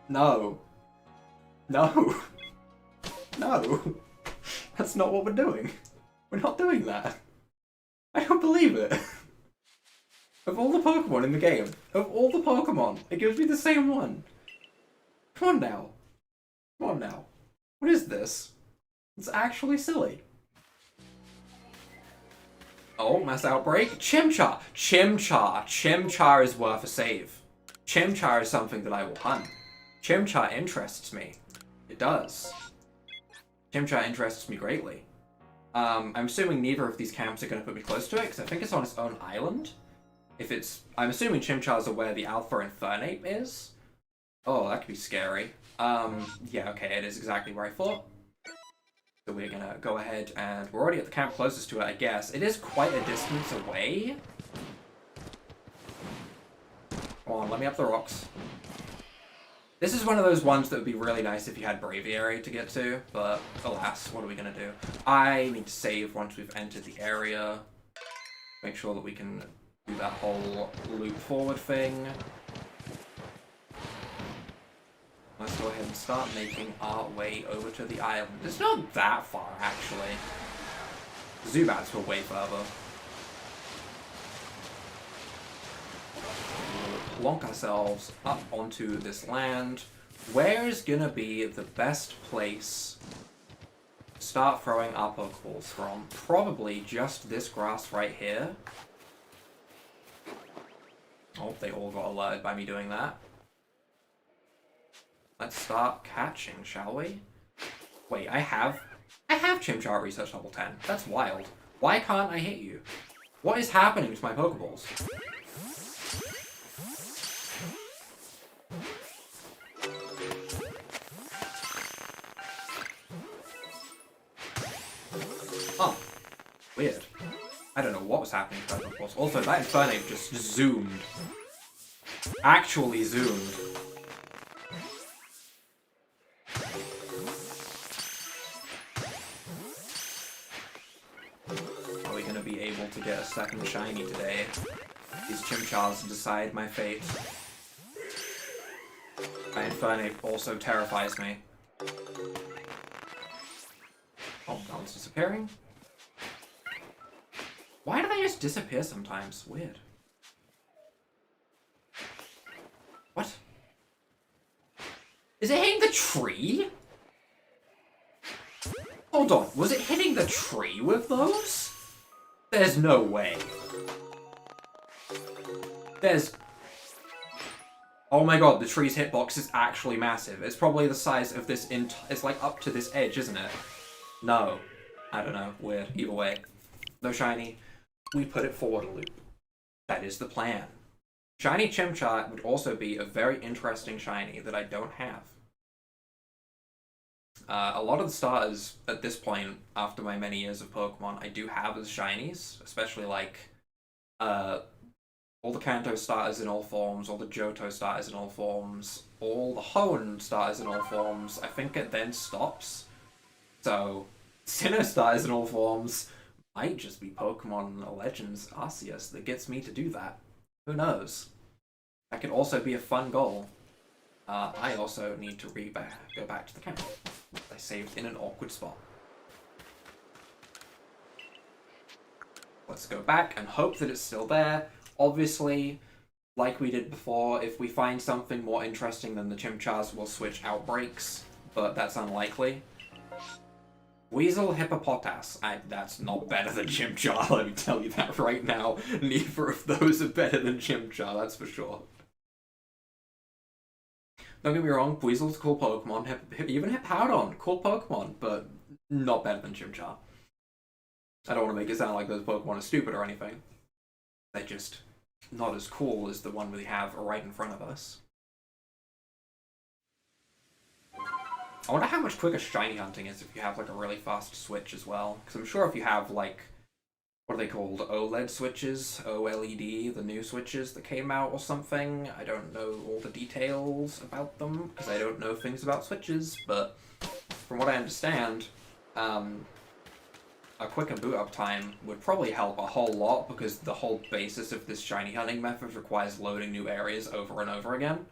No. No. No. That's not what we're doing. We're not doing that. I don't believe it. Of all the Pokemon in the game, of all the Pokemon, it gives me the same one. Come on now. Come on now. What is this? It's actually silly. Oh, Mass Outbreak. Chimchar! Chimchar! Chimchar is worth a save. Chimchar is something that I will hunt. Chimchar interests me. It does. Chimchar interests me greatly. I'm assuming neither of these camps are going to put me close to it, because I think it's on its own island. If it's... I'm assuming Chimchar's are where the Alpha Infernape is. Oh, that could be scary. Yeah, okay, it is exactly where I thought. So we're gonna go ahead and we're already at the camp closest to it, I guess. It is quite a distance away. Come on, let me up the rocks. This is one of those ones that would be really nice if you had Braviary to get to, but alas, what are we gonna do? I need to save once we've entered the area. Make sure that we can do that whole loop forward thing. Let's go ahead and start making our way over to the island. It's not that far, actually. Zubats were way further. We'll plonk ourselves up onto this land. Where's gonna be the best place to start throwing our Pokeballs from? Probably just this grass right here. Oh, they all got alerted by me doing that. Let's start catching, shall we? Wait, I have Chimchar at Research level 10. That's wild. Why can't I hit you? What is happening to my Pokeballs? Oh, weird. I don't know what was happening to my Pokeballs. Also, that Infernape just zoomed. Actually zoomed. Be able to get a second shiny today. These Chimchars decide my fate. My Infernape also terrifies me. Oh, that one's disappearing. Why do they just disappear sometimes? Weird. What? Is it hitting the tree? Hold on, was it hitting the tree with those? There's no way. There's... Oh my god, the tree's hitbox is actually massive. It's probably the size of this it's like up to this edge, isn't it? No. I don't know. Weird. Either way. No shiny. We put it forward a loop. That is the plan. Shiny Chimchar would also be a very interesting shiny that I don't have. A lot of the starters at this point, after my many years of Pokemon, I do have as shinies, especially like uh, all the Kanto starters in all forms, all the Johto starters in all forms, all the Hoenn starters in all forms. I think it then stops. So, Sinnoh starters in all forms might just be Pokemon Legends Arceus that gets me to do that. Who knows? That could also be a fun goal. I also need to go back to the camp. I saved in an awkward spot. Let's go back and hope that it's still there. Obviously, like we did before, if we find something more interesting than the Chimchars, we'll switch outbreaks, but that's unlikely. Weasel Hippopotas. That's not better than Chimchar, let me tell you that right now. Neither of those are better than Chimchar, that's for sure. Don't get me wrong, Weasel's a cool Pokemon. Even Hippowdon, cool Pokemon, but not better than Chimchar. I don't want to make it sound like those Pokemon are stupid or anything. They're just not as cool as the one we have right in front of us. I wonder how much quicker shiny hunting is if you have like a really fast switch as well. Because I'm sure if you have like, what are they called? OLED switches? OLED, the new switches that came out or something. I don't know all the details about them because I don't know things about switches, but from what I understand, a quicker boot up time would probably help a whole lot because the whole basis of this shiny hunting method requires loading new areas over and over again.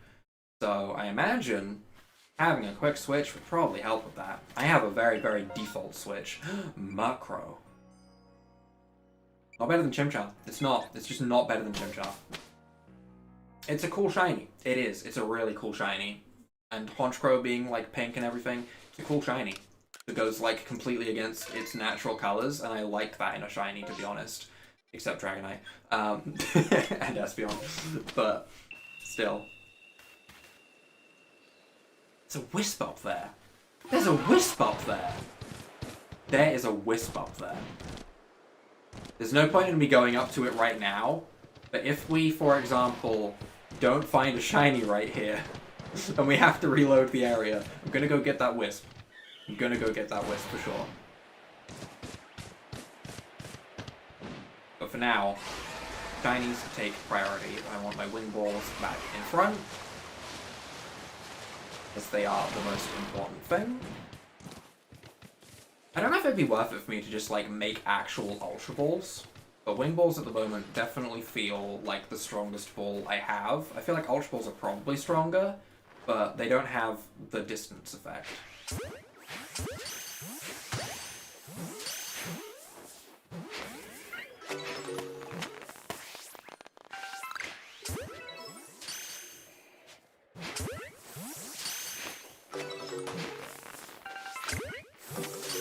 So I imagine having a quick switch would probably help with that. I have a very, very default switch. Macro. Not better than Chimchar. It's not. It's just not better than Chimchar. It's a cool shiny. It is. It's a really cool shiny. And Honchkrow being like pink and everything, it's a cool shiny. It goes like completely against its natural colors, and I like that in a shiny, to be honest. Except Dragonite. And Espeon. But still. There's a wisp up there. There's a wisp up there. There is a wisp up there. There's no point in me going up to it right now, but if we, for example, don't find a shiny right here, and we have to reload the area, I'm gonna go get that wisp. I'm gonna go get that wisp for sure. But for now, shinies take priority. I want my wingballs back in front, as they are the most important thing. I don't know if it'd be worth it for me to just like make actual Ultra Balls, but Wing Balls at the moment definitely feel like the strongest ball I have. I feel like Ultra Balls are probably stronger, but they don't have the distance effect.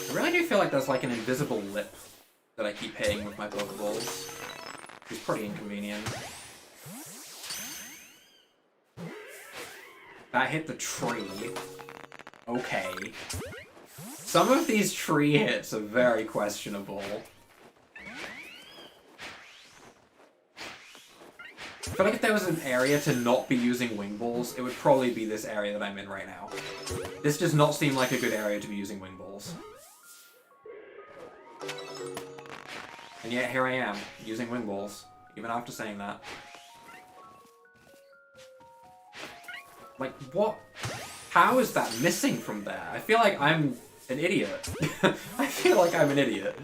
I really do feel like there's like an invisible lip that I keep hitting with my Pokeballs. It's pretty inconvenient. That hit the tree. Okay. Some of these tree hits are very questionable. I feel like if there was an area to not be using Wing Balls, it would probably be this area that I'm in right now. This does not seem like a good area to be using Wing Balls. And yet here I am, using Wing Balls, even after saying that. Like, what? How is that missing from there? I feel like I'm an idiot. I feel like I'm an idiot.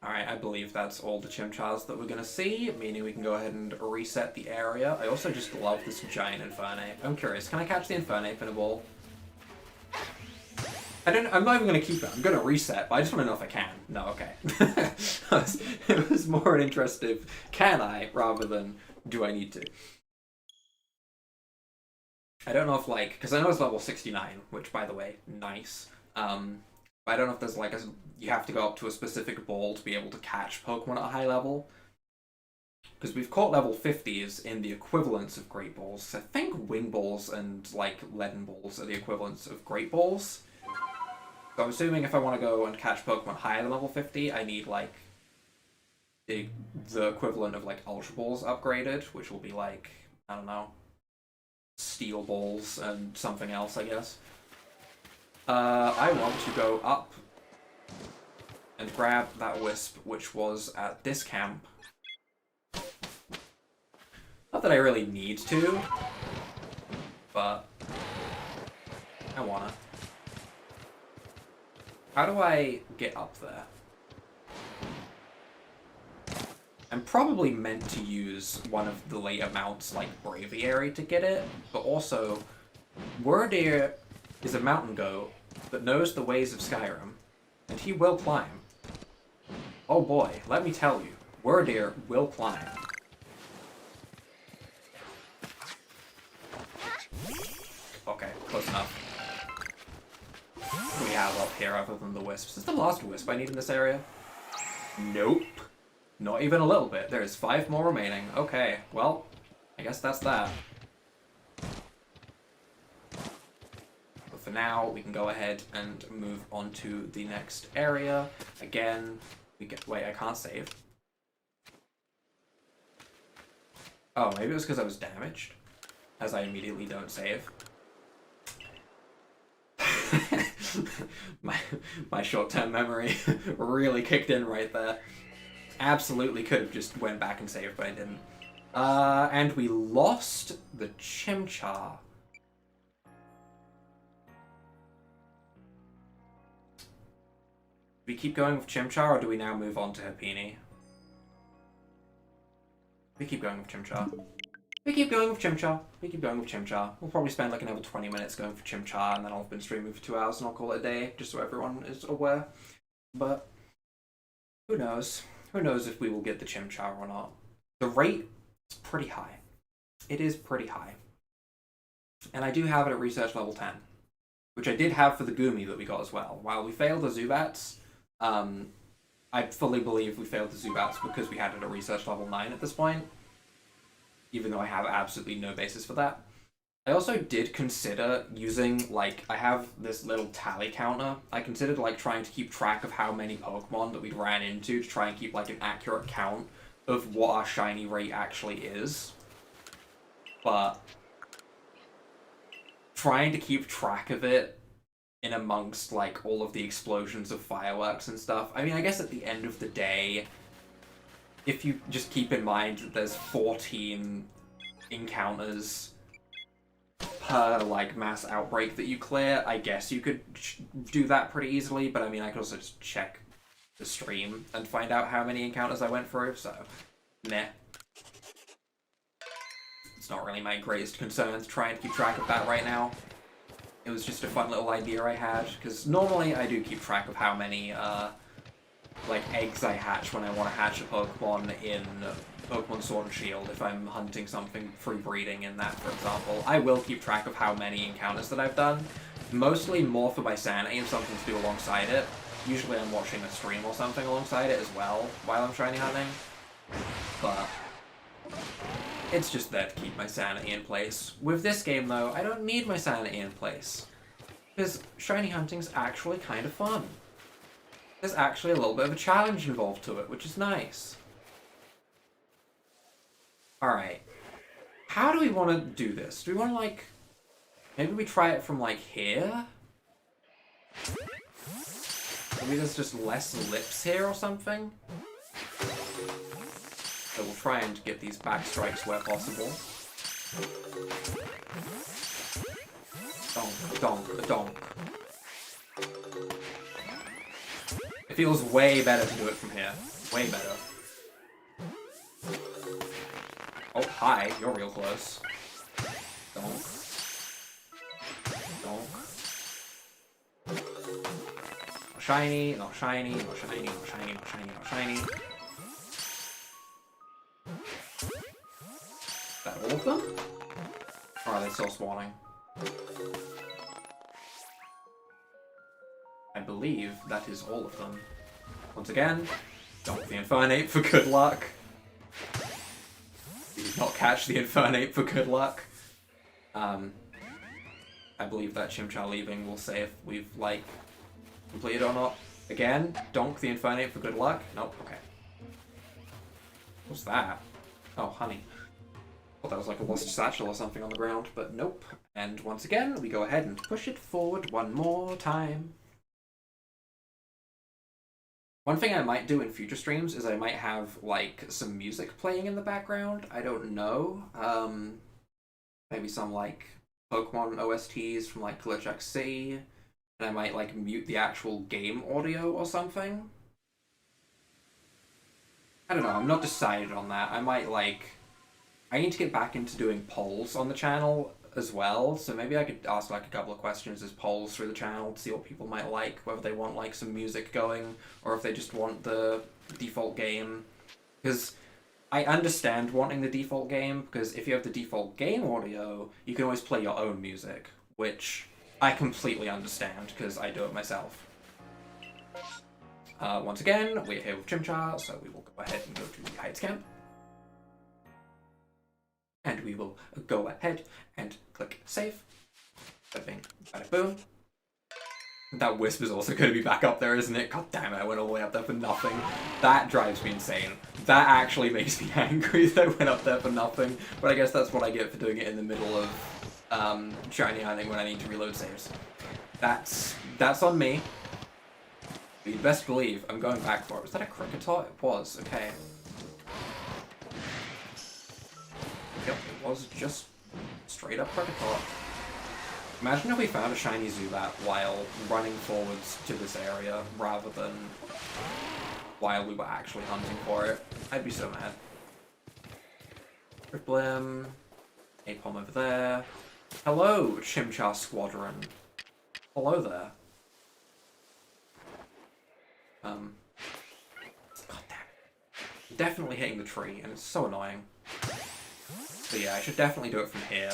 Alright, I believe that's all the Chimchars that we're gonna see, meaning we can go ahead and reset the area. I also just love this giant Infernape. I'm curious, can I catch the Infernape in a ball? I'm not even gonna keep it, I'm gonna reset, but I just wanna know if I can. No, okay. It was more an interest of, can I, rather than, do I need to? I don't know if like, because I know it's level 69, which by the way, nice. But I don't know if there's like you have to go up to a specific ball to be able to catch Pokemon at a high level. Because we've caught level 50s in the equivalents of Great Balls. So I think Wing Balls and like Leaden Balls are the equivalents of Great Balls. So I'm assuming if I want to go and catch Pokemon higher than level 50, I need like the equivalent of like Ultra Balls upgraded, which will be like, I don't know, Steel Balls and something else, I guess. I want to go up and grab that Wisp, which was at this camp. Not that I really need to, but I wanna. How do I get up there? I'm probably meant to use one of the later mounts like Braviary to get it, but also Wyrdeer is a mountain goat that knows the ways of Skyrim, and he will climb. Oh boy, let me tell you, Wyrdeer will climb. Okay, close enough. What do we have up here other than the wisps? Is this the last wisp I need in this area? Nope. Not even a little bit. There's 5 more remaining. Okay, well, I guess that's that. But for now, we can go ahead and move on to the next area. Again, we get... Wait, I can't save. Oh, maybe it was because I was damaged, as I immediately don't save. my short-term memory really kicked in right there. Absolutely could have just went back and saved, but I didn't. And we lost the Chimchar. Do we keep going with Chimchar, or do we now move on to Happini? We keep going with Chimchar. We keep going with Chimchar. We keep going with Chimchar. We'll probably spend like another 20 minutes going for Chimchar, and then I'll have been streaming for 2 hours and I'll call it a day, just so everyone is aware. But who knows? Who knows if we will get the Chimchar or not. The rate is pretty high. It is pretty high. And I do have it at research level 10, which I did have for the Goomy that we got as well. While we failed the Zubats, I fully believe we failed the Zubats because we had it at research level 9 at this point, even though I have absolutely no basis for that. I also did consider using, like, I have this little tally counter. I considered, like, trying to keep track of how many Pokemon that we ran into to try and keep, like, an accurate count of what our shiny rate actually is. But trying to keep track of it in amongst, like, all of the explosions of fireworks and stuff. I mean, I guess at the end of the day, if you just keep in mind that there's 14 encounters per, like, mass outbreak that you clear, I guess you could do that pretty easily, but I mean, I could also just check the stream and find out how many encounters I went through, so meh. It's not really my greatest concern to try and keep track of that right now. It was just a fun little idea I had, because normally I do keep track of how many, like, eggs I hatch when I want to hatch a Pokemon in Pokemon Sword and Shield. If I'm hunting something through breeding in that, for example, I will keep track of how many encounters that I've done. Mostly more for my sanity and something to do alongside it. Usually I'm watching a stream or something alongside it as well while I'm shiny hunting. But it's just there to keep my sanity in place. With this game, though, I don't need my sanity in place, because shiny hunting's actually kind of fun. There's actually a little bit of a challenge involved to it, which is nice. Alright. How do we want to do this? Do we want to, like... Maybe we try it from, like, here? Maybe there's just less lips here or something? So we'll try and get these back strikes where possible. Donk, donk, donk. It feels way better to do it from here. Way better. Oh, hi. You're real close. Donk. Donk. No shiny, no shiny, no shiny, no shiny, no shiny, no shiny. Is that all of them? Or are they still spawning? I believe that is all of them. Once again, donk the Infernape for good luck. We did not catch the Infernape for good luck. I believe that Chimchar leaving will say if we've, like, completed or not. Again, donk the Infernape for good luck. Nope, okay. What's that? Oh, honey. Thought that was like a lost satchel or something on the ground, but nope. And once again, we go ahead and push it forward one more time. One thing I might do in future streams is I might have, like, some music playing in the background. I don't know. Maybe some, like, Pokemon OSTs from, like, Glitch City. And I might, like, mute the actual game audio or something. I don't know, I'm not decided on that. I might, like... I need to get back into doing polls on the channel as well, so maybe I could ask, like, a couple of questions as polls through the channel to see what people might like, whether they want, like, some music going, or if they just want the default game. Because I understand wanting the default game, because if you have the default game audio, you can always play your own music, which I completely understand, because I do it myself. Once again, we're here with Chimchar, so we will go ahead and go to the Heights camp. And we will go ahead and click save. Bada bing, bada boom. That wisp is also going to be back up there, isn't it? God damn it, I went all the way up there for nothing. That drives me insane. That actually makes me angry that I went up there for nothing. But I guess that's what I get for doing it in the middle of shiny hunting when I need to reload saves. That's on me. But you'd best believe I'm going back for it. Was that a Cricketot? It was, okay. Yep, it was just straight up Cricketot. Imagine if we found a shiny Zubat while running forwards to this area rather than while we were actually hunting for it. I'd be so mad. Driplim. Apom over there. Hello, Chimchar Squadron. Hello there. God damn it. Definitely hitting the tree, and it's so annoying. But yeah, I should definitely do it from here.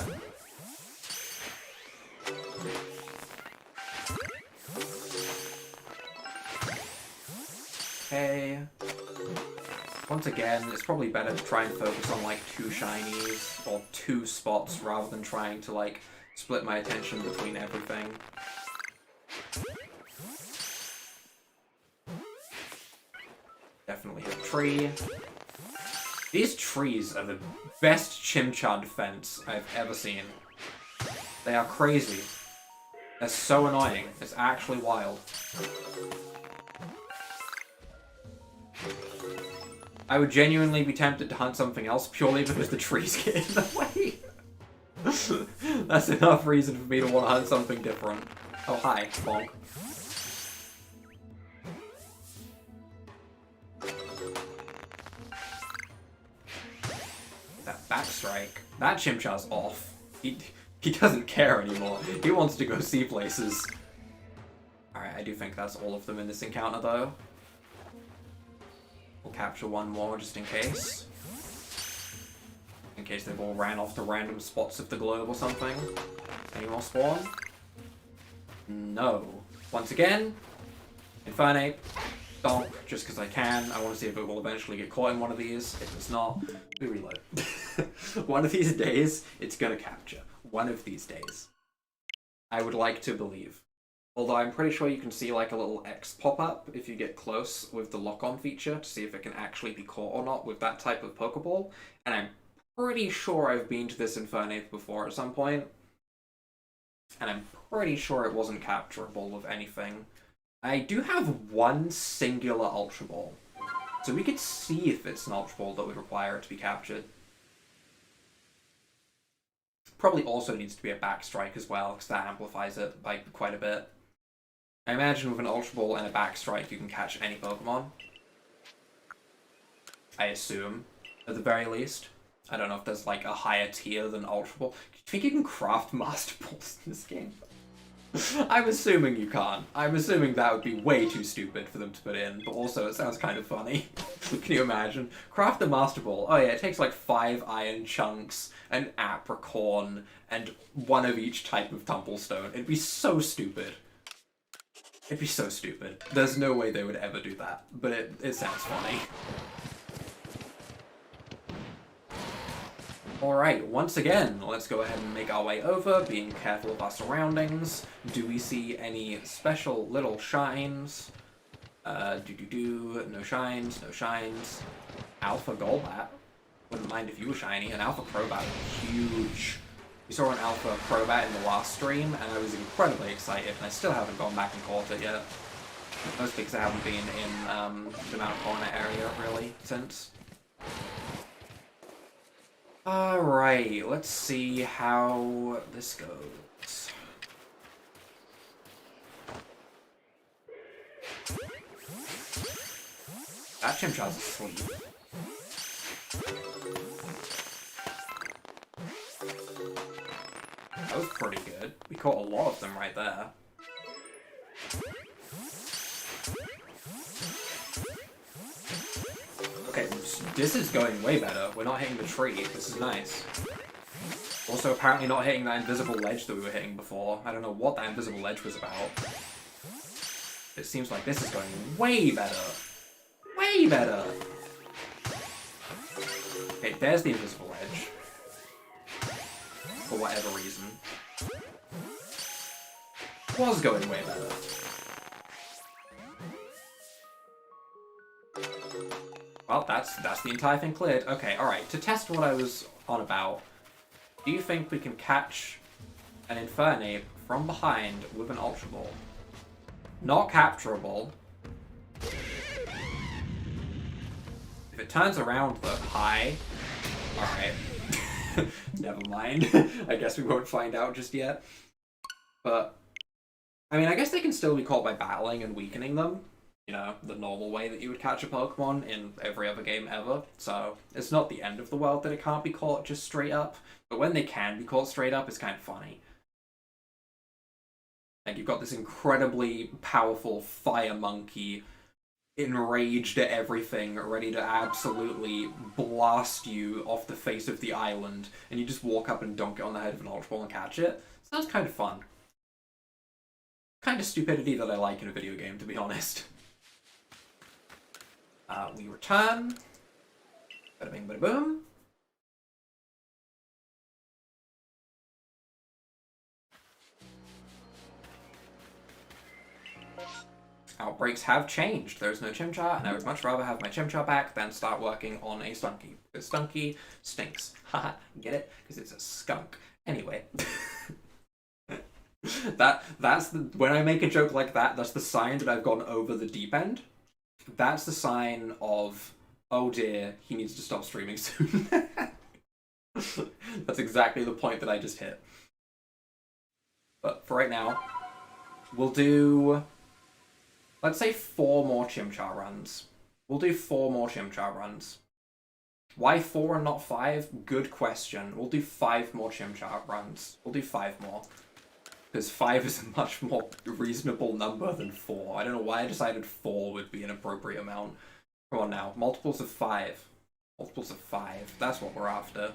Okay. Once again, it's probably better to try and focus on like 2 shinies or 2 spots rather than trying to like split my attention between everything. Definitely a tree. These trees are the best Chimchar defense I've ever seen. They are crazy. They're so annoying. It's actually wild. I would genuinely be tempted to hunt something else purely because the trees get in the way. That's enough reason for me to want to hunt something different. Oh, hi, bonk. That backstrike. That Chimchar's off. He doesn't care anymore. He wants to go see places. Alright, I do think that's all of them in this encounter, though. We'll capture one more just in case. In case they've all ran off to random spots of the globe or something. Any more spawn? No. Once again, Infernape. Donk, just because I can. I want to see if it will eventually get caught in one of these. If it's not, we reload. One of these days, it's gonna capture. One of these days. I would like to believe. Although I'm pretty sure you can see like a little X pop up if you get close with the lock-on feature to see if it can actually be caught or not with that type of Pokeball. And I'm pretty sure I've been to this Infernape before at some point. And I'm pretty sure it wasn't capturable with anything. I do have one singular Ultra Ball. So we could see if it's an Ultra Ball that would require it to be captured. Probably also needs to be a Backstrike as well, because that amplifies it by quite a bit. I imagine with an Ultra Ball and a Backstrike you can catch any Pokemon. I assume, at the very least. I don't know if there's like a higher tier than Ultra Ball. Do you think you can craft Master Balls in this game? I'm assuming you can't. I'm assuming that would be way too stupid for them to put in, but also it sounds kind of funny. Can you imagine? Craft a Master Ball. Oh yeah, it takes like 5 iron chunks, an apricorn, and 1 of each type of Tumblestone. It'd be so stupid. It'd be so stupid. There's no way they would ever do that, but it sounds funny. Alright, once again, let's go ahead and make our way over, being careful of our surroundings. Do we see any special little shines? No shines, no shines. Alpha Golbat. Wouldn't mind if you were shiny. An Alpha Crobat is huge. We saw an Alpha Crobat in the last stream, and I was incredibly excited, and I still haven't gone back and caught it yet. Mostly because I haven't been in the Mount Corner area, really, since. Alright, let's see how this goes. That Chimchar's asleep. That was pretty good. We caught a lot of them right there. Okay, this is going way better. We're not hitting the tree. This is nice. Also, apparently not hitting that invisible ledge that we were hitting before. I don't know what that invisible ledge was about. It seems like this is going way better. Way better! Okay, there's the invisible ledge. For whatever reason. Was going way better. Well, that's the entire thing cleared. Okay, alright. To test what I was on about, do you think we can catch an Infernape from behind with an Ultra Ball? Not capturable. If it turns around, though, hi. Alright. Never mind. I guess we won't find out just yet. But, I mean, I guess they can still be caught by battling and weakening them. You know, the normal way that you would catch a Pokemon in every other game ever. So, it's not the end of the world that it can't be caught just straight up. But when they can be caught straight up, it's kind of funny. Like, you've got this incredibly powerful fire monkey, enraged at everything, ready to absolutely blast you off the face of the island, and you just walk up and dunk it on the head of an Ultra Ball and catch it. So that's kind of fun. Kind of stupidity that I like in a video game, to be honest. We return. Bada bing, bada boom. Outbreaks have changed. There's no Chimchar, and I would much rather have my Chimchar back than start working on a Stunky. Because Stunky stinks. Haha, get it? Because it's a skunk. Anyway. That's the, when I make a joke like that, that's the sign that I've gone over the deep end. That's the sign of, oh dear, he needs to stop streaming soon. That's exactly the point that I just hit. But for right now, we'll do, let's say 4 more Chimchar runs. We'll do 4 more Chimchar runs. Why 4 and not 5? Good question. We'll do 5 more Chimchar runs. We'll do 5 more. Because 5 is a much more reasonable number than 4. I don't know why I decided 4 would be an appropriate amount. Come on now. Multiples of 5. Multiples of 5. That's what we're after.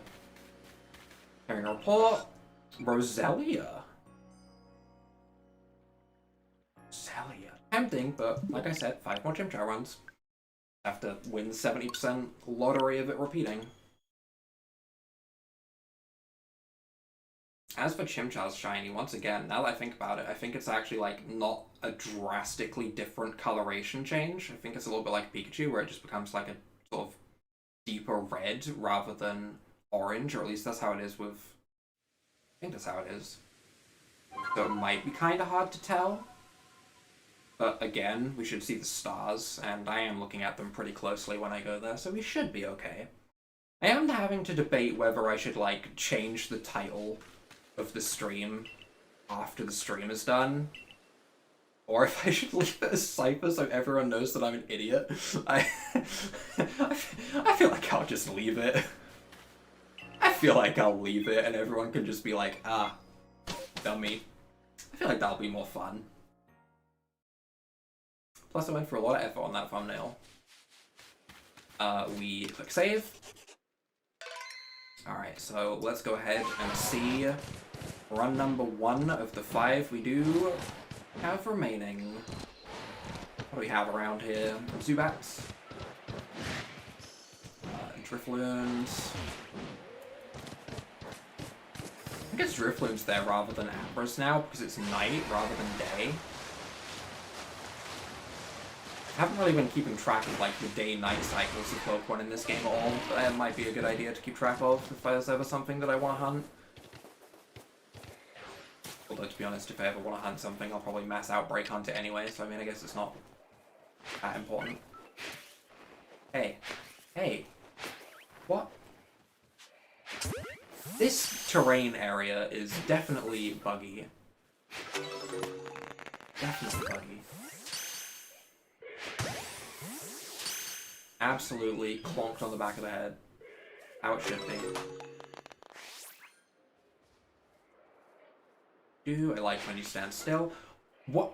Hearing a report. Roselia. Roselia. Tempting, but like I said, 5 more Chimchar runs. Have to win 70% lottery of it repeating. As for Chimchar's shiny, once again, now that I think about it, I think it's actually, like, not a drastically different coloration change. I think it's a little bit like Pikachu, where it just becomes, like, a sort of deeper red rather than orange, or at least that's how it is with... I think that's how it is. So it might be kind of hard to tell. But again, we should see the stars, and I am looking at them pretty closely when I go there, so we should be okay. I am having to debate whether I should, like, change the title of the stream after the stream is done, or if I should leave it as Scyther so everyone knows that I'm an idiot. I feel like I'll just leave it. I feel like I'll leave it and everyone can just be like, ah, dummy. I feel like that'll be more fun. Plus I went for a lot of effort on that thumbnail. We click save. Alright, so let's go ahead and see run number 1 of the 5 we do have remaining. What do we have around here? Zubats. Drifloons. I guess Drifloon's there rather than Abras now because it's night rather than day. I haven't really been keeping track of like the day-night cycles of Pokemon in this game at all, but that might be a good idea to keep track of if there's ever something that I want to hunt. Although, to be honest, if I ever want to hunt something, I'll probably Mass Outbreak hunt it anyway, so I mean, I guess it's not that important. Hey. Hey. What? This terrain area is definitely buggy. Definitely buggy. Absolutely clonked on the back of the head. How it should be. Do I like when you stand still? What?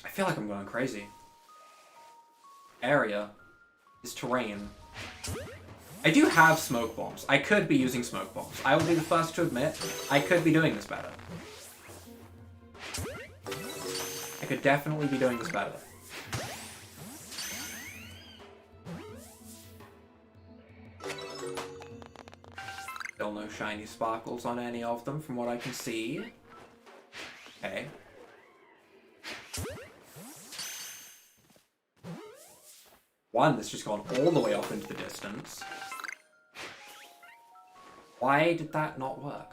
I feel like I'm going crazy. Area is terrain. I do have smoke bombs. I could be using smoke bombs. I will be the first to admit, I could be doing this better. I could definitely be doing this better. Still no shiny sparkles on any of them from what I can see. Okay. One that's just gone all the way off into the distance. Why did that not work?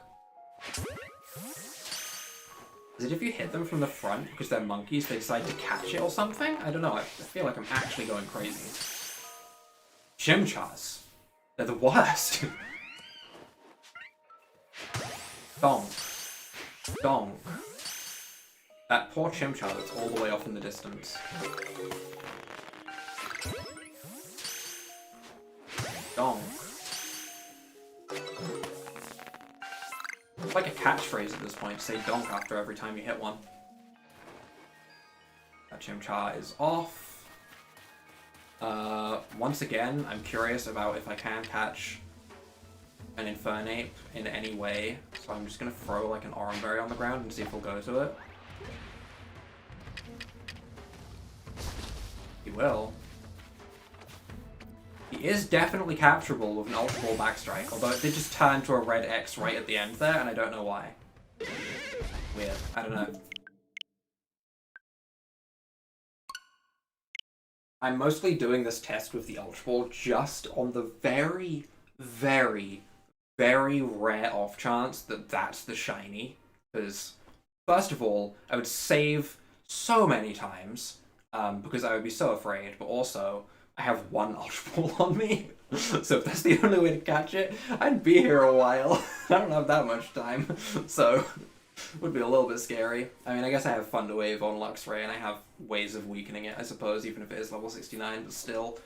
Is it if you hit them from the front because they're monkeys, they decide to catch it or something? I don't know, I feel like I'm actually going crazy. Chimchars. They're the worst. Donk. Donk. That poor Chimchar that's all the way off in the distance. Donk. It's like a catchphrase at this point, say donk after every time you hit one. That Chimchar is off. Once again, I'm curious about if I can catch an Infernape in any way, so I'm just gonna throw like an Oranberry on the ground and see if he'll go to it. He will. He is definitely capturable with an Ultra Ball Backstrike, although it did just turn to a red X right at the end there, and I don't know why. Weird. I don't know. I'm mostly doing this test with the Ultra Ball just on the very, very, very rare off chance that that's the shiny. Because, first of all, I would save so many times, because I would be so afraid, but also, I have one Ultra Ball on me, so if that's the only way to catch it, I'd be here a while. I don't have that much time, so it would be a little bit scary. I mean, I guess I have Thunder Wave on Luxray, and I have ways of weakening it, I suppose, even if it is level 69, but still.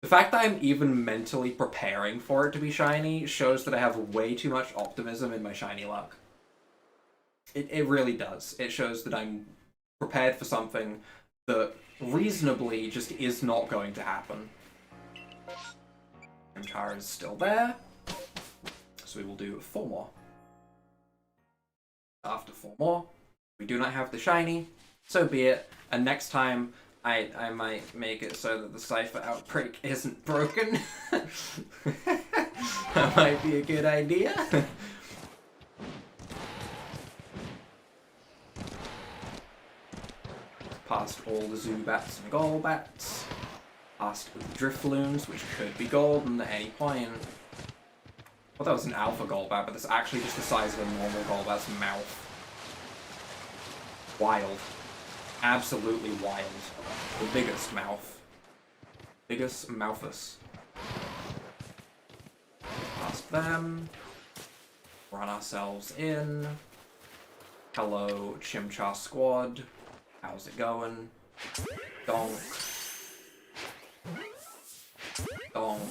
The fact that I'm even mentally preparing for it to be shiny shows that I have way too much optimism in my shiny luck. It really does. It shows that I'm prepared for something that reasonably just is not going to happen. Chimchar is still there, so we will do 4 more. After 4 more, we do not have the shiny, so be it, and next time I might make it so that the Scyther outbreak isn't broken. That might be a good idea. Past all the Zubats and Golbats. Past the Drifloons, which could be golden at any point. I thought that was an alpha Golbat, but that's actually just the size of a normal Golbat's mouth. Wild. Absolutely wild. The biggest mouth. Biggest mouthus. Past them. Run ourselves in. Hello, Chimchar squad. How's it going? Donk. Donk.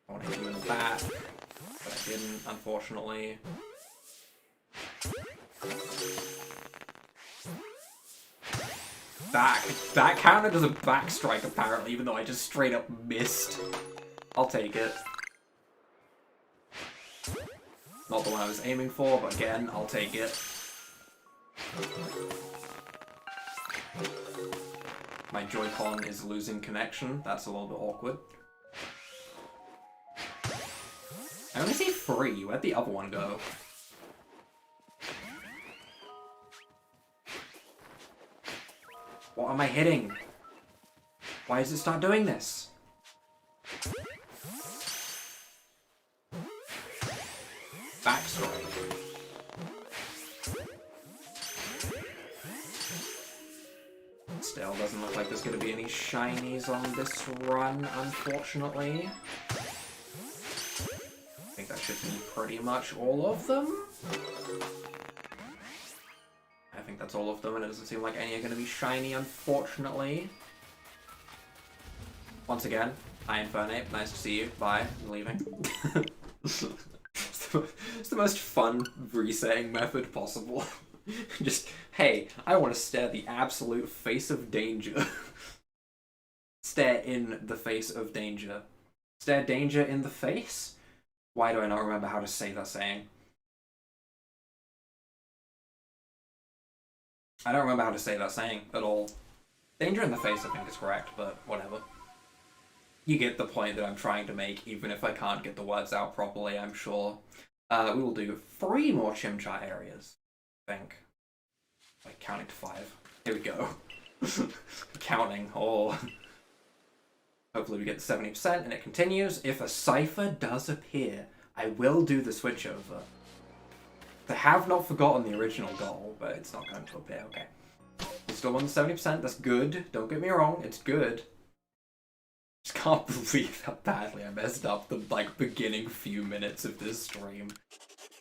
I want to hit you in the back, but I didn't, unfortunately. That counted as a back strike, apparently, even though I just straight up missed. I'll take it. Not the one I was aiming for, but again, I'll take it. My Joy-Con is losing connection. That's a little bit awkward. I only see 3. Where'd the other one go? What am I hitting? Why does it start doing this? Backstory. Still doesn't look like there's going to be any shinies on this run, unfortunately. I think that should be pretty much all of them. I think that's all of them, and it doesn't seem like any are going to be shiny, unfortunately. Once again, hi Infernape, nice to see you. Bye, I'm leaving. It's the most fun resetting method possible. Just, hey, I want to stare the absolute face of danger. Stare in the face of danger. Stare danger in the face? Why do I not remember how to say that saying? I don't remember how to say that saying at all. Danger in the face, I think, is correct, but whatever. You get the point that I'm trying to make, even if I can't get the words out properly, I'm sure. We will do 3 more Chimchar areas, I think. Like, counting to 5. Here we go. Counting. Oh. Hopefully we get the 70%, and it continues. If a Scyther does appear, I will do the switchover. I have not forgotten the original goal, but it's not going to appear. Okay. We still won the 70%. That's good. Don't get me wrong. It's good. Just can't believe how badly I messed up the, like, beginning few minutes of this stream.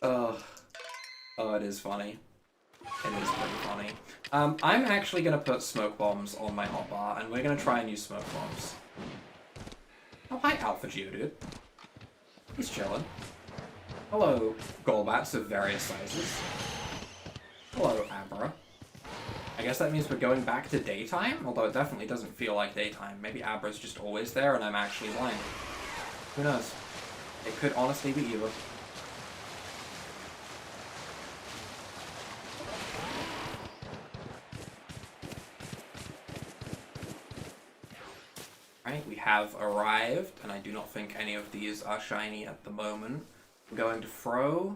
Oh, it is funny. It is pretty funny. I'm actually going to put smoke bombs on my hotbar, and we're going to try and use smoke bombs. Oh, hi, Alpha Geodude. He's chilling. Hello, Golbats of various sizes. Hello, Abra. I guess that means we're going back to daytime, although it definitely doesn't feel like daytime. Maybe Abra's just always there and I'm actually blind. Who knows? It could honestly be either. Right, we have arrived, and I do not think any of these are shiny at the moment. I'm going to throw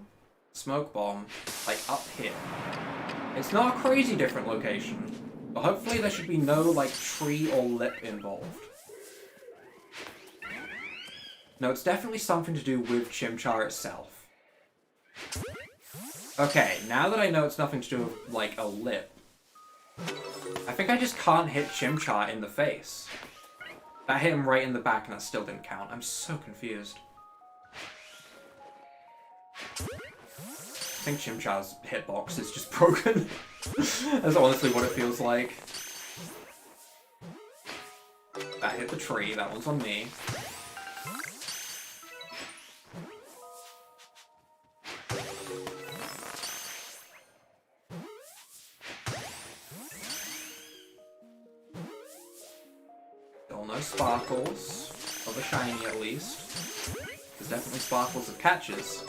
smoke bomb, like, up here. It's not a crazy different location, but hopefully there should be no, like, tree or lip involved. No, it's definitely something to do with Chimchar itself. Okay, now that I know it's nothing to do with, like, a lip, I think I just can't hit Chimchar in the face. That hit him right in the back and that still didn't count. I'm so confused. I think Chimchar's hitbox is just broken. That's honestly what it feels like. That hit the tree, that one's on me. Still no sparkles. Of a shiny at least. There's definitely sparkles of catches.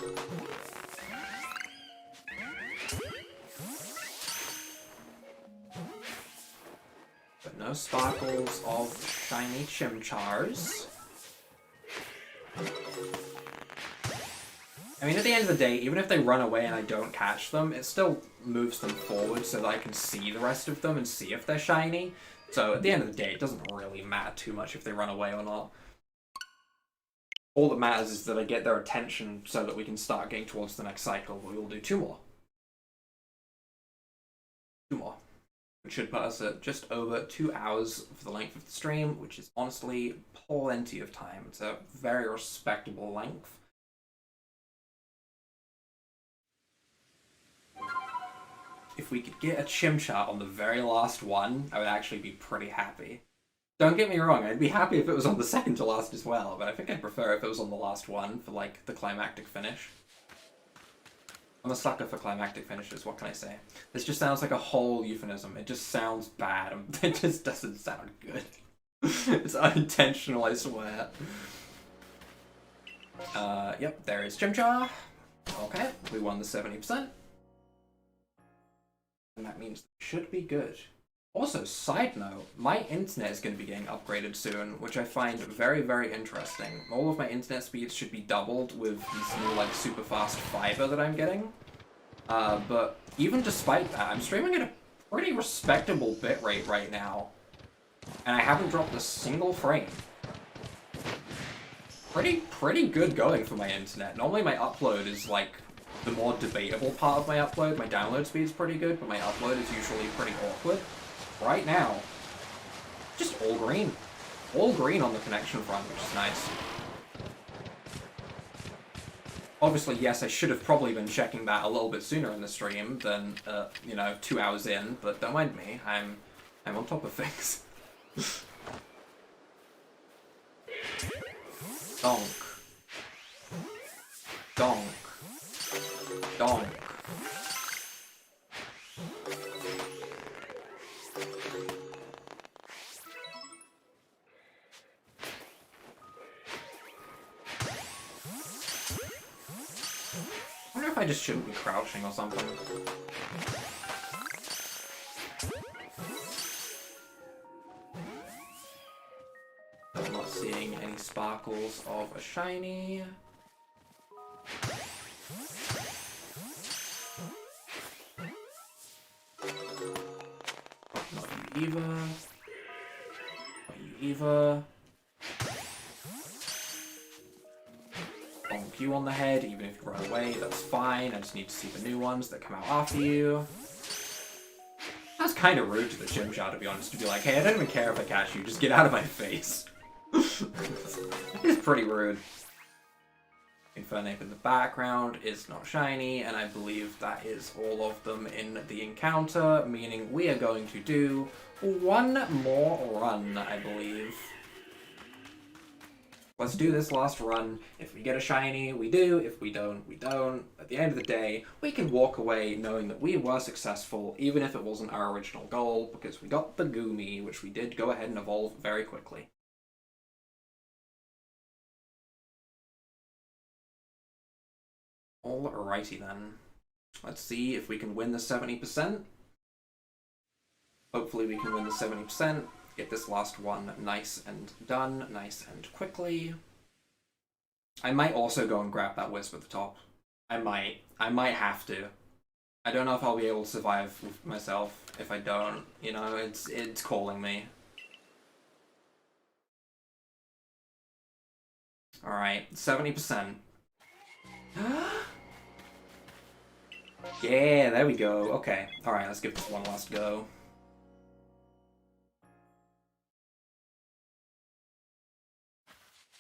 But no sparkles of shiny Chimchars. I mean, at the end of the day, even if they run away and I don't catch them, it still moves them forward so that I can see the rest of them and see if they're shiny. So at the end of the day, it doesn't really matter too much if they run away or not. All that matters is that I get their attention so that we can start getting towards the next cycle, but we will do 2 more. 2 more. Which should put us at just over 2 hours for the length of the stream, which is honestly plenty of time. It's a very respectable length. If we could get a Chimchar on the very last one, I would actually be pretty happy. Don't get me wrong, I'd be happy if it was on the second to last as well, but I think I'd prefer if it was on the last one for, like, the climactic finish. I'm a sucker for climactic finishes, what can I say? This just sounds like a whole euphemism. It just sounds bad. It just doesn't sound good. It's unintentional, I swear. Yep, there is Chimchar. Okay, we won the 70%. And that means it should be good. Also, side note, my internet is going to be getting upgraded soon, which I find very, very interesting. All of my internet speeds should be doubled with this new, like, super fast fiber that I'm getting. But even despite that, I'm streaming at a pretty respectable bitrate right now. And I haven't dropped a single frame. Pretty good going for my internet. Normally my upload is like the more debatable part of my upload. My download speed's pretty good, but my upload is usually pretty awkward. Right now, just all green. All green on the connection front, which is nice. Obviously, yes, I should have probably been checking that a little bit sooner in the stream than, you know, 2 hours in, but don't mind me. I'm on top of things. Donk. Donk. Donk. I wonder if I just shouldn't be crouching or something. I'm not seeing any sparkles of a shiny. Not you either. Not you either. Bonk you on the head, even if you run away, that's fine. I just need to see the new ones that come out after you. That's kind of rude to the Chimchar, to be honest, to be like, hey, I don't even care if I catch you, just get out of my face. It's pretty rude. Infernape in the background is not shiny, and I believe that is all of them in the encounter, meaning we are going to do one more run, I believe. Let's do this last run. If we get a shiny, we do. If we don't, we don't. At the end of the day, we can walk away knowing that we were successful, even if it wasn't our original goal, because we got the Goomy, which we did go ahead and evolve very quickly. Alrighty then. Let's see if we can win the 70%. Hopefully we can win the 70%. Get this last one nice and done, nice and quickly. I might also go and grab that wisp at the top. I might have to. I don't know if I'll be able to survive with myself if I don't. You know, it's calling me. Alright, 70%. Yeah, there we go. Okay. Alright, let's give this one last go.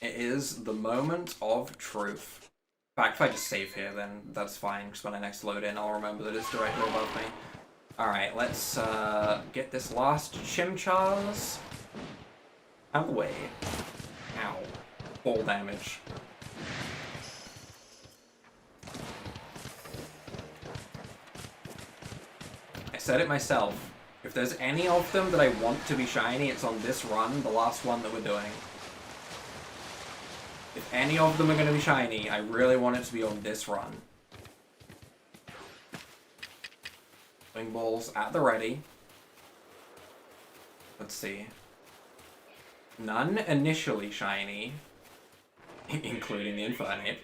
It is the moment of truth. In fact, if I just save here, then that's fine, because when I next load in, I'll remember that it's directly above me. Alright, let's get this last Chimchars out of the way. Ow. Ball damage. I said it myself. If there's any of them that I want to be shiny, it's on this run, the last one that we're doing. If any of them are going to be shiny, I really want it to be on this run. Wingballs at the ready. Let's see. None initially shiny, including the Infernape.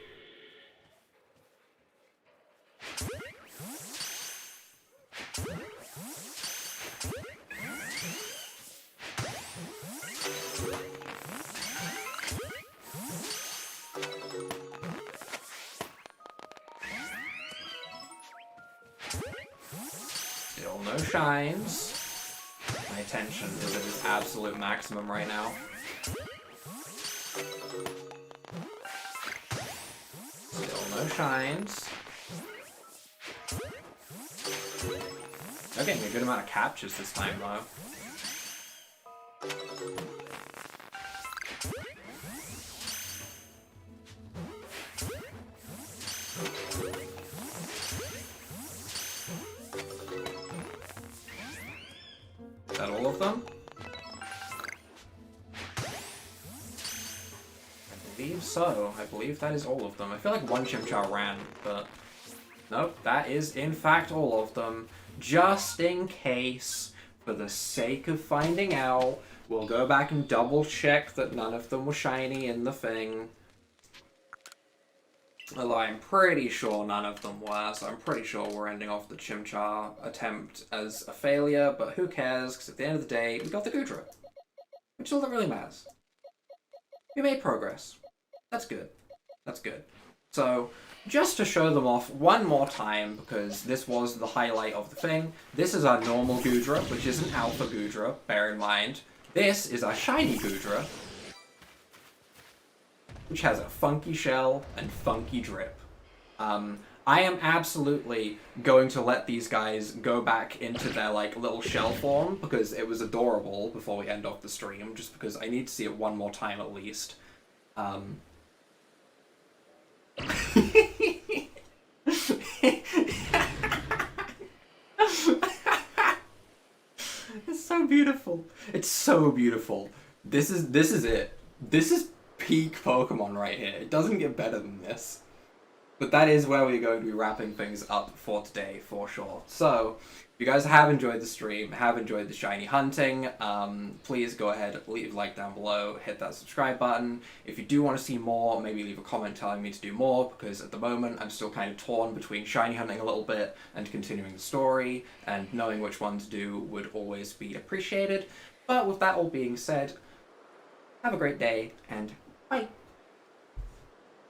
Still no shines. My attention is at its absolute maximum right now. Still no shines. They're getting a good amount of captures this time, though. Is that all of them? I believe so. I believe that is all of them. I feel like one Chimchar ran, but nope, that is in fact all of them. Just in case, for the sake of finding out, we'll go back and double check that none of them were shiny in the thing. Although I'm pretty sure none of them were, so I'm pretty sure we're ending off the Chimchar attempt as a failure, but who cares, because at the end of the day, we got the Goodra. Which is all that really matters. We made progress. That's good. That's good. So, just to show them off one more time, because this was the highlight of the thing, this is our normal Goodra, which is an Alpha Goodra, bear in mind. This is our shiny Goodra, which has a funky shell and funky drip. I am absolutely going to let these guys go back into their, like, little shell form, because it was adorable before we end off the stream, just because I need to see it one more time at least. It's so beautiful. It's so beautiful. This is it. This is peak Pokemon right here. It doesn't get better than this. But that is where we're going to be wrapping things up for today, for sure. So, if you guys have enjoyed the stream, have enjoyed the shiny hunting, please go ahead, leave a like down below, hit that subscribe button. If you do want to see more, maybe leave a comment telling me to do more, because at the moment I'm still kind of torn between shiny hunting a little bit and continuing the story, and knowing which one to do would always be appreciated. But with that all being said, have a great day, and bye!